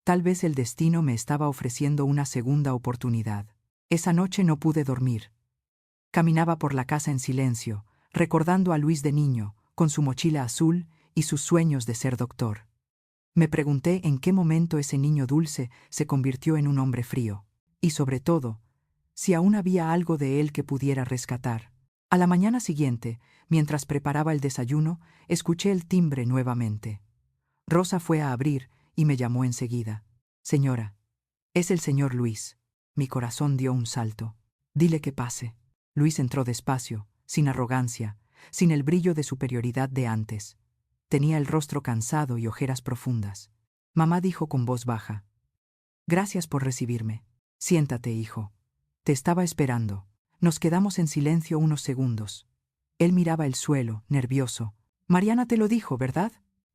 Tal vez el destino me estaba ofreciendo una segunda oportunidad. Esa noche no pude dormir. Caminaba por la casa en silencio, recordando a Luis de niño, con su mochila azul y sus sueños de ser doctor. Me pregunté en qué momento ese niño dulce se convirtió en un hombre frío. Y sobre todo, si aún había algo de él que pudiera rescatar. A la mañana siguiente, mientras preparaba el desayuno, escuché el timbre nuevamente. Rosa fue a abrir y me llamó enseguida. «Señora, es el señor Luis». Mi corazón dio un salto. «Dile que pase». Luis entró despacio, sin arrogancia, sin el brillo de superioridad de antes. Tenía el rostro cansado y ojeras profundas. Mamá dijo con voz baja: «Gracias por recibirme. Siéntate, hijo. Te estaba esperando». Nos quedamos en silencio unos segundos. Él miraba el suelo, nervioso. «Mariana te lo dijo, ¿verdad?»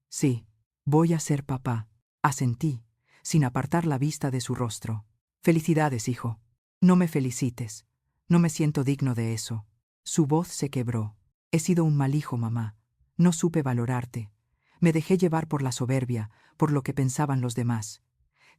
«Sí. Voy a ser papá», asentí, sin apartar la vista de su rostro. «Felicidades, hijo». «No me felicites. No me siento digno de eso». Su voz se quebró. «He sido un mal hijo, mamá. No supe valorarte. Me dejé llevar por la soberbia, por lo que pensaban los demás.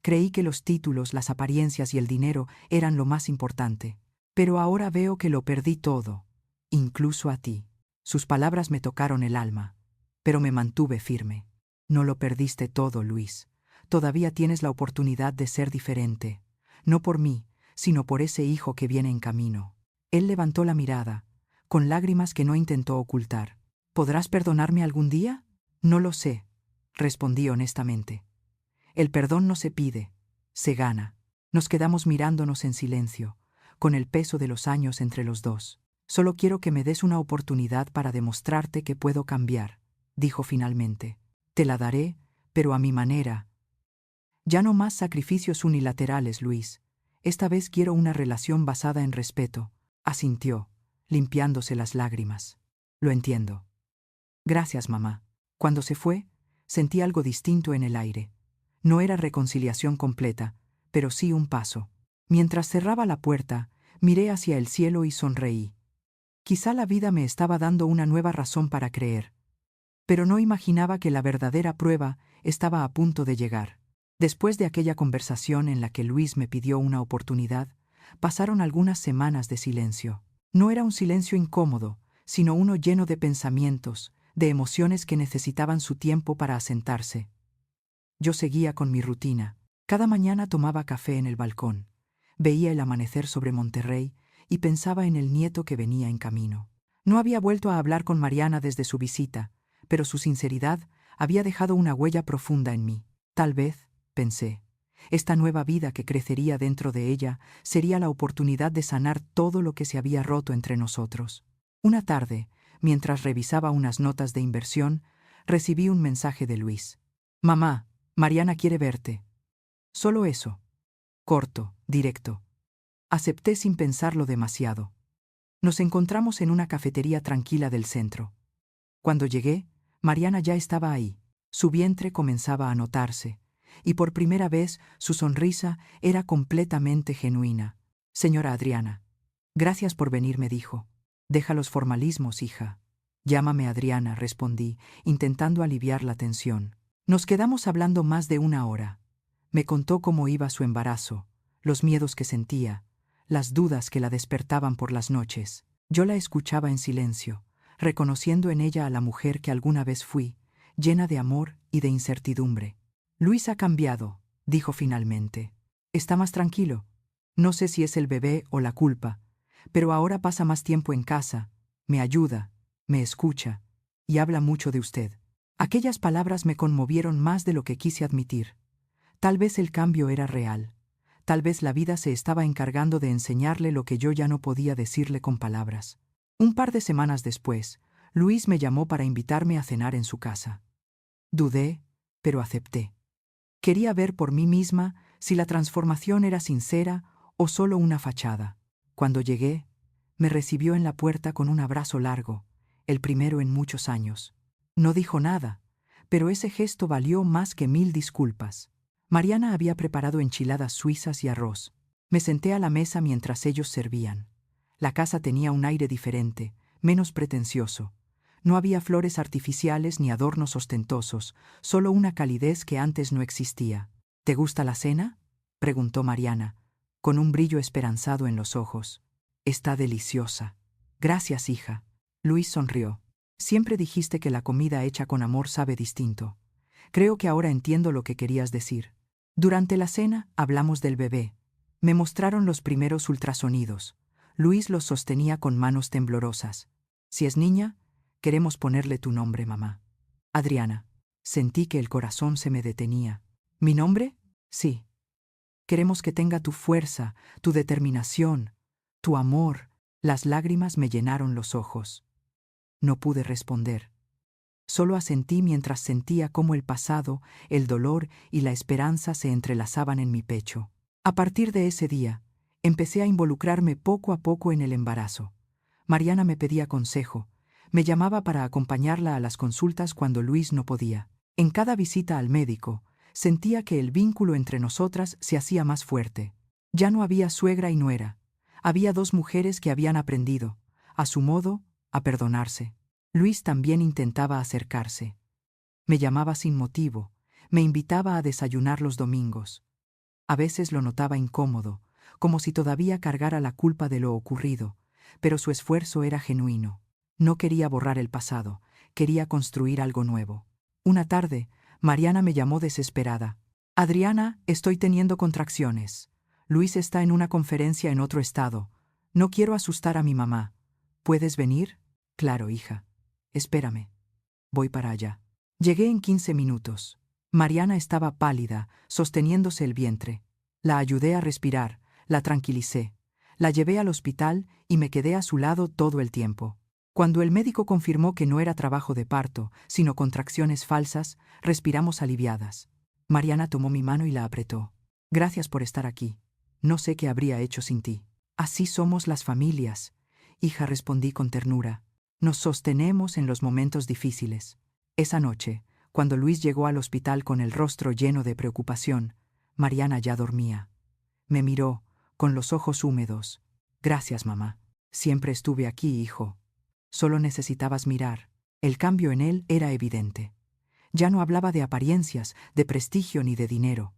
Creí que los títulos, las apariencias y el dinero eran lo más importante. Pero ahora veo que lo perdí todo, incluso a ti». Sus palabras me tocaron el alma, pero me mantuve firme. «No lo perdiste todo, Luis. Todavía tienes la oportunidad de ser diferente. No por mí, sino por ese hijo que viene en camino». Él levantó la mirada, con lágrimas que no intentó ocultar. «¿Podrás perdonarme algún día?» «No lo sé», respondí honestamente. «El perdón no se pide, se gana». Nos quedamos mirándonos en silencio, con el peso de los años entre los dos. «Solo quiero que me des una oportunidad para demostrarte que puedo cambiar», dijo finalmente. «Te la daré, pero a mi manera». «Ya no más sacrificios unilaterales, Luis. Esta vez quiero una relación basada en respeto», asintió, limpiándose las lágrimas. «Lo entiendo». «Gracias, mamá». Cuando se fue, sentí algo distinto en el aire. No era reconciliación completa, pero sí un paso. Mientras cerraba la puerta, miré hacia el cielo y sonreí. Quizá la vida me estaba dando una nueva razón para creer, pero no imaginaba que la verdadera prueba estaba a punto de llegar. Después de aquella conversación en la que Luis me pidió una oportunidad, pasaron algunas semanas de silencio. No era un silencio incómodo, sino uno lleno de pensamientos, de emociones que necesitaban su tiempo para asentarse. Yo seguía con mi rutina. Cada mañana tomaba café en el balcón, veía el amanecer sobre Monterrey y pensaba en el nieto que venía en camino. No había vuelto a hablar con Mariana desde su visita, pero su sinceridad había dejado una huella profunda en mí. Tal vez, pensé, esta nueva vida que crecería dentro de ella sería la oportunidad de sanar todo lo que se había roto entre nosotros. Una tarde, mientras revisaba unas notas de inversión, recibí un mensaje de Luis. «Mamá, Mariana quiere verte». Solo eso. Corto, directo. Acepté sin pensarlo demasiado. Nos encontramos en una cafetería tranquila del centro. Cuando llegué, Mariana ya estaba ahí. Su vientre comenzaba a notarse, y por primera vez su sonrisa era completamente genuina. «Señora Adriana, gracias por venir», me dijo. «Deja los formalismos, hija». «Llámame Adriana», respondí, intentando aliviar la tensión. Nos quedamos hablando más de una hora. Me contó cómo iba su embarazo, los miedos que sentía, las dudas que la despertaban por las noches. Yo la escuchaba en silencio, reconociendo en ella a la mujer que alguna vez fui, llena de amor y de incertidumbre. «Luis ha cambiado», dijo finalmente. «Está más tranquilo. No sé si es el bebé o la culpa, pero ahora pasa más tiempo en casa, me ayuda, me escucha y habla mucho de usted». Aquellas palabras me conmovieron más de lo que quise admitir. Tal vez el cambio era real. Tal vez la vida se estaba encargando de enseñarle lo que yo ya no podía decirle con palabras. Un par de semanas después, Luis me llamó para invitarme a cenar en su casa. Dudé, pero acepté. Quería ver por mí misma si la transformación era sincera o solo una fachada. Cuando llegué, me recibió en la puerta con un abrazo largo, el primero en muchos años. No dijo nada, pero ese gesto valió más que 1000 disculpas. Mariana había preparado enchiladas suizas y arroz. Me senté a la mesa mientras ellos servían. La casa tenía un aire diferente, menos pretencioso. No había flores artificiales ni adornos ostentosos, solo una calidez que antes no existía. «¿Te gusta la cena?», preguntó Mariana, con un brillo esperanzado en los ojos. «Está deliciosa». «Gracias, hija». Luis sonrió. «Siempre dijiste que la comida hecha con amor sabe distinto. Creo que ahora entiendo lo que querías decir». Durante la cena hablamos del bebé. Me mostraron los primeros ultrasonidos. Luis los sostenía con manos temblorosas. «Si es niña, queremos ponerle tu nombre, mamá». «Adriana». Sentí que el corazón se me detenía. «¿Mi nombre?» «Sí. Queremos que tenga tu fuerza, tu determinación, tu amor». Las lágrimas me llenaron los ojos. No pude responder. Solo asentí mientras sentía cómo el pasado, el dolor y la esperanza se entrelazaban en mi pecho. A partir de ese día, empecé a involucrarme poco a poco en el embarazo. Mariana me pedía consejo, me llamaba para acompañarla a las consultas cuando Luis no podía. En cada visita al médico, sentía que el vínculo entre nosotras se hacía más fuerte. Ya no había suegra y nuera. Había dos mujeres que habían aprendido, a su modo, a perdonarse. Luis también intentaba acercarse. Me llamaba sin motivo, me invitaba a desayunar los domingos. A veces lo notaba incómodo, como si todavía cargara la culpa de lo ocurrido, pero su esfuerzo era genuino. No quería borrar el pasado, quería construir algo nuevo. Una tarde, Mariana me llamó desesperada. «Adriana, estoy teniendo contracciones. Luis está en una conferencia en otro estado. No quiero asustar a mi mamá. ¿Puedes venir?» «Claro, hija. Espérame. Voy para allá». Llegué en 15 minutos. Mariana estaba pálida, sosteniéndose el vientre. La ayudé a respirar, la tranquilicé. La llevé al hospital y me quedé a su lado todo el tiempo. Cuando el médico confirmó que no era trabajo de parto, sino contracciones falsas, respiramos aliviadas. Mariana tomó mi mano y la apretó. «Gracias por estar aquí. No sé qué habría hecho sin ti». «Así somos las familias», hija, respondí con ternura. «Nos sostenemos en los momentos difíciles». Esa noche, cuando Luis llegó al hospital con el rostro lleno de preocupación, Mariana ya dormía. Me miró, con los ojos húmedos. «Gracias, mamá. Siempre estuve aquí, hijo. Solo necesitabas mirar». El cambio en él era evidente. Ya no hablaba de apariencias, de prestigio ni de dinero.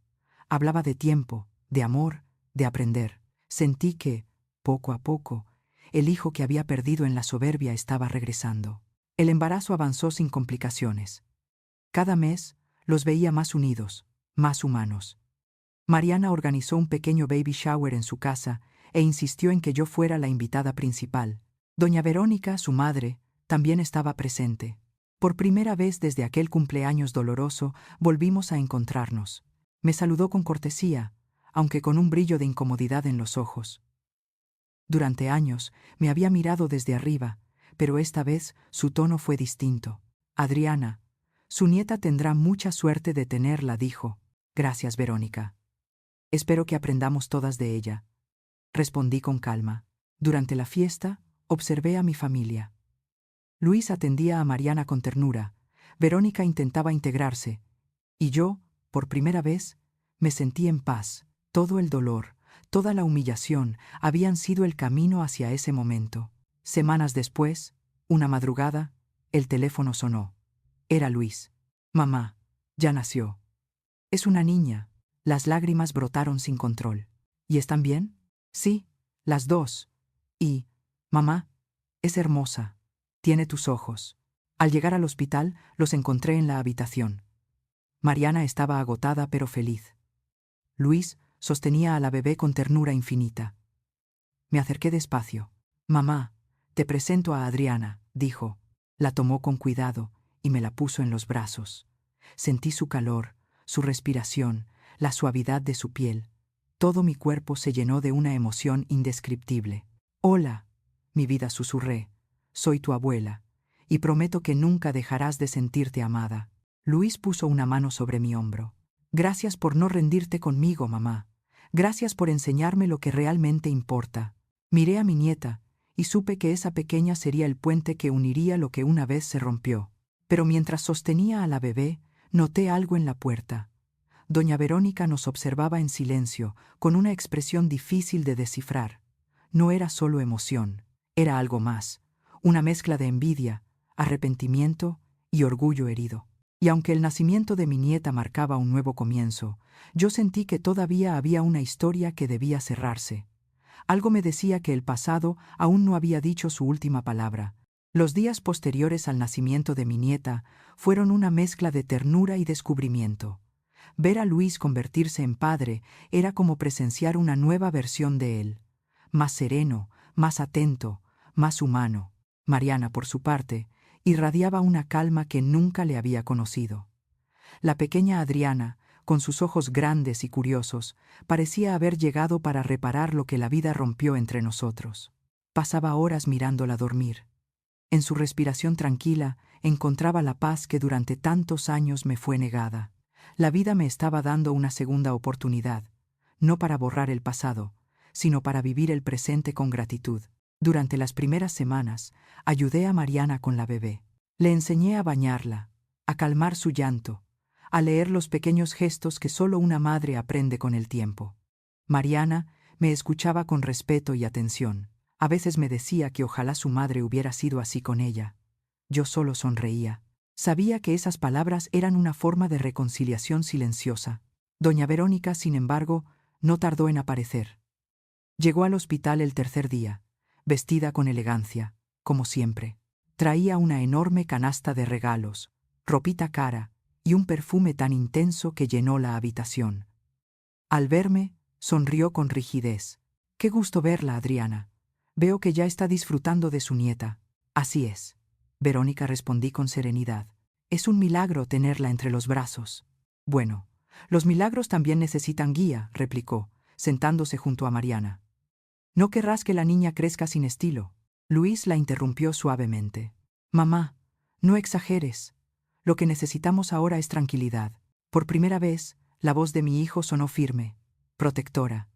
Hablaba de tiempo, de amor, de aprender. Sentí que, poco a poco, el hijo que había perdido en la soberbia estaba regresando. El embarazo avanzó sin complicaciones. Cada mes los veía más unidos, más humanos. Mariana organizó un pequeño baby shower en su casa e insistió en que yo fuera la invitada principal. Doña Verónica, su madre, también estaba presente. Por primera vez desde aquel cumpleaños doloroso, volvimos a encontrarnos. Me saludó con cortesía, aunque con un brillo de incomodidad en los ojos. Durante años me había mirado desde arriba, pero esta vez su tono fue distinto. Adriana, su nieta tendrá mucha suerte de tenerla, dijo. Gracias, Verónica. Espero que aprendamos todas de ella. Respondí con calma. Durante la fiesta, observé a mi familia. Luis atendía a Mariana con ternura, Verónica intentaba integrarse, y yo, por primera vez, me sentí en paz. Todo el dolor, toda la humillación habían sido el camino hacia ese momento. Semanas después, una madrugada, el teléfono sonó. Era Luis. Mamá, ya nació. Es una niña. Las lágrimas brotaron sin control. ¿Y están bien? Sí, las dos. Y, mamá, es hermosa. Tiene tus ojos. Al llegar al hospital, los encontré en la habitación. Mariana estaba agotada pero feliz. Luis sostenía a la bebé con ternura infinita. Me acerqué despacio. Mamá, te presento a Adriana, dijo. La tomó con cuidado y me la puso en los brazos. Sentí su calor, su respiración, la suavidad de su piel. Todo mi cuerpo se llenó de una emoción indescriptible. Hola, mi vida, susurré. Soy tu abuela, y prometo que nunca dejarás de sentirte amada. Luis puso una mano sobre mi hombro. Gracias por no rendirte conmigo, mamá. Gracias por enseñarme lo que realmente importa. Miré a mi nieta, y supe que esa pequeña sería el puente que uniría lo que una vez se rompió. Pero mientras sostenía a la bebé, noté algo en la puerta. Doña Verónica nos observaba en silencio, con una expresión difícil de descifrar. No era solo emoción, era algo más, una mezcla de envidia, arrepentimiento y orgullo herido. Y aunque el nacimiento de mi nieta marcaba un nuevo comienzo, yo sentí que todavía había una historia que debía cerrarse. Algo me decía que el pasado aún no había dicho su última palabra. Los días posteriores al nacimiento de mi nieta fueron una mezcla de ternura y descubrimiento. Ver a Luis convertirse en padre era como presenciar una nueva versión de él. Más sereno, más atento, más humano. Mariana, por su parte, irradiaba una calma que nunca le había conocido. La pequeña Adriana, con sus ojos grandes y curiosos, parecía haber llegado para reparar lo que la vida rompió entre nosotros. Pasaba horas mirándola dormir. En su respiración tranquila encontraba la paz que durante tantos años me fue negada. La vida me estaba dando una segunda oportunidad, no para borrar el pasado, sino para vivir el presente con gratitud. Durante las primeras semanas, ayudé a Mariana con la bebé. Le enseñé a bañarla, a calmar su llanto, a leer los pequeños gestos que solo una madre aprende con el tiempo. Mariana me escuchaba con respeto y atención. A veces me decía que ojalá su madre hubiera sido así con ella. Yo solo sonreía. Sabía que esas palabras eran una forma de reconciliación silenciosa. Doña Verónica, sin embargo, no tardó en aparecer. Llegó al hospital el tercer día, vestida con elegancia, como siempre. Traía una enorme canasta de regalos, ropita cara y un perfume tan intenso que llenó la habitación. Al verme, sonrió con rigidez. «Qué gusto verla, Adriana. Veo que ya está disfrutando de su nieta». «Así es», Verónica, respondí con serenidad. «Es un milagro tenerla entre los brazos». «Bueno, los milagros también necesitan guía», replicó, sentándose junto a Mariana. «No querrás que la niña crezca sin estilo». Luis la interrumpió suavemente. «Mamá, no exageres. Lo que necesitamos ahora es tranquilidad». Por primera vez, la voz de mi hijo sonó firme, protectora.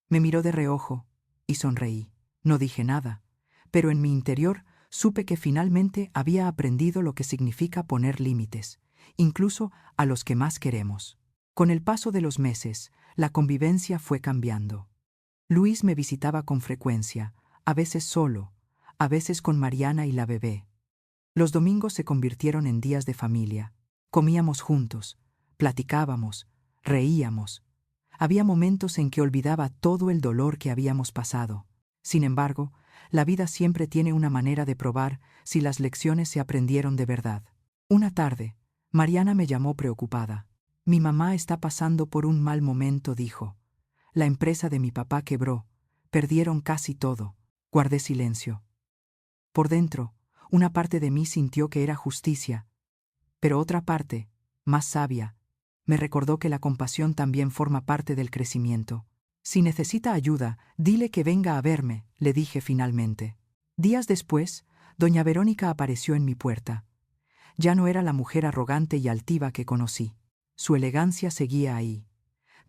Me miró de reojo y sonreí. No dije nada, pero en mi interior supe que finalmente había aprendido lo que significa poner límites, incluso a los que más queremos. Con el paso de los meses, la convivencia fue cambiando. Luis me visitaba con frecuencia, a veces solo, a veces con Mariana y la bebé. Los domingos se convirtieron en días de familia. Comíamos juntos, platicábamos, reíamos. Había momentos en que olvidaba todo el dolor que habíamos pasado. Sin embargo, la vida siempre tiene una manera de probar si las lecciones se aprendieron de verdad. Una tarde, Mariana me llamó preocupada. Mi mamá está pasando por un mal momento, dijo. La empresa de mi papá quebró. Perdieron casi todo. Guardé silencio. Por dentro, una parte de mí sintió que era justicia, pero otra parte, más sabia, me recordó que la compasión también forma parte del crecimiento. Si necesita ayuda, dile que venga a verme, le dije finalmente. Días después, doña Verónica apareció en mi puerta. Ya no era la mujer arrogante y altiva que conocí. Su elegancia seguía ahí,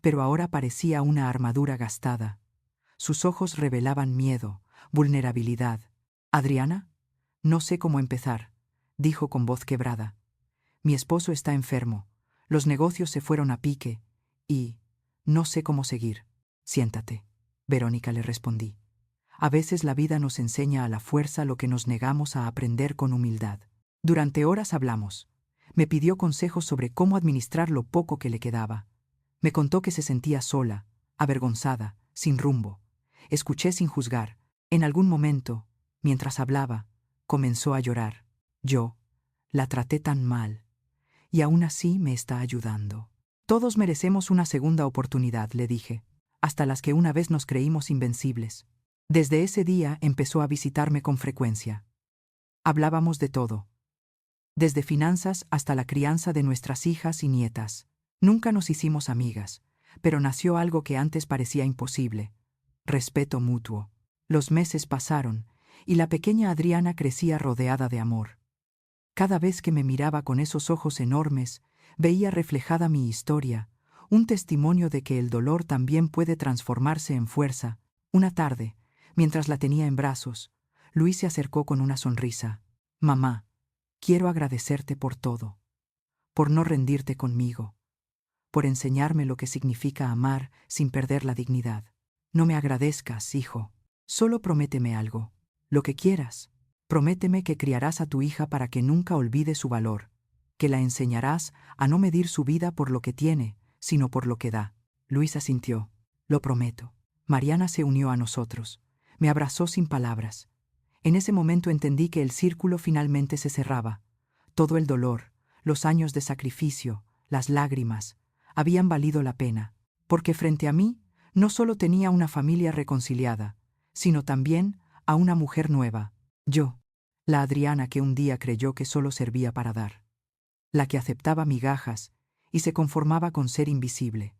pero ahora parecía una armadura gastada. Sus ojos revelaban miedo, vulnerabilidad. «Adriana, no sé cómo empezar», dijo con voz quebrada. «Mi esposo está enfermo, los negocios se fueron a pique, y no sé cómo seguir». «Siéntate», Verónica, le respondí. «A veces la vida nos enseña a la fuerza lo que nos negamos a aprender con humildad». Durante horas hablamos. Me pidió consejos sobre cómo administrar lo poco que le quedaba. Me contó que se sentía sola, avergonzada, sin rumbo. Escuché sin juzgar. En algún momento, mientras hablaba, comenzó a llorar. Yo la traté tan mal, y aún así me está ayudando. «Todos merecemos una segunda oportunidad», le dije, «hasta las que una vez nos creímos invencibles». Desde ese día empezó a visitarme con frecuencia. Hablábamos de todo, desde finanzas hasta la crianza de nuestras hijas y nietas. Nunca nos hicimos amigas, pero nació algo que antes parecía imposible: respeto mutuo. Los meses pasaron, y la pequeña Adriana crecía rodeada de amor. Cada vez que me miraba con esos ojos enormes, veía reflejada mi historia, un testimonio de que el dolor también puede transformarse en fuerza. Una tarde, mientras la tenía en brazos, Luis se acercó con una sonrisa. «Mamá, quiero agradecerte por todo, por no rendirte conmigo, por enseñarme lo que significa amar sin perder la dignidad». «No me agradezcas, hijo. Solo prométeme algo. Lo que quieras. Prométeme que criarás a tu hija para que nunca olvide su valor, que la enseñarás a no medir su vida por lo que tiene, sino por lo que da». Luis asintió. «Lo prometo». Mariana se unió a nosotros. Me abrazó sin palabras. En ese momento entendí que el círculo finalmente se cerraba. Todo el dolor, los años de sacrificio, las lágrimas, habían valido la pena, porque frente a mí no solo tenía una familia reconciliada, sino también a una mujer nueva. Yo, la Adriana que un día creyó que solo servía para dar, la que aceptaba migajas y se conformaba con ser invisible.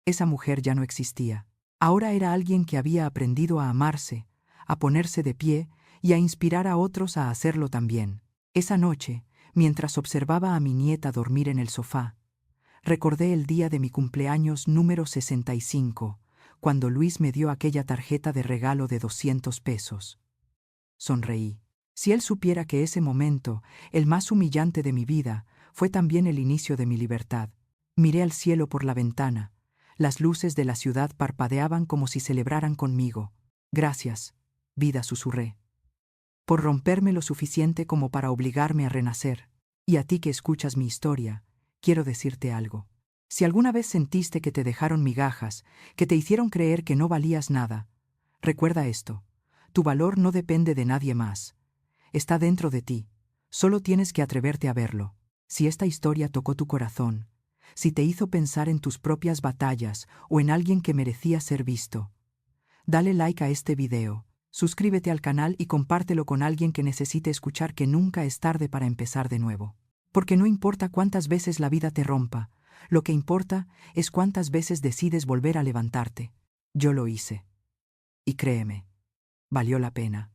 Esa mujer ya no existía. Ahora era alguien que había aprendido a amarse, a ponerse de pie y a inspirar a otros a hacerlo también. Esa noche, mientras observaba a mi nieta dormir en el sofá, recordé el día de mi cumpleaños número 65, cuando Luis me dio aquella tarjeta de regalo de 200 pesos. Sonreí. Si él supiera que ese momento, el más humillante de mi vida, fue también el inicio de mi libertad. Miré al cielo por la ventana. Las luces de la ciudad parpadeaban como si celebraran conmigo. «Gracias, vida», susurré, «por romperme lo suficiente como para obligarme a renacer. Y a ti que escuchas mi historia, quiero decirte algo. Si alguna vez sentiste que te dejaron migajas, que te hicieron creer que no valías nada, recuerda esto: tu valor no depende de nadie más. Está dentro de ti. Solo tienes que atreverte a verlo». Si esta historia tocó tu corazón, si te hizo pensar en tus propias batallas o en alguien que merecía ser visto, dale like a este video, suscríbete al canal y compártelo con alguien que necesite escuchar que nunca es tarde para empezar de nuevo. Porque no importa cuántas veces la vida te rompa, lo que importa es cuántas veces decides volver a levantarte. Yo lo hice. Y créeme, valió la pena.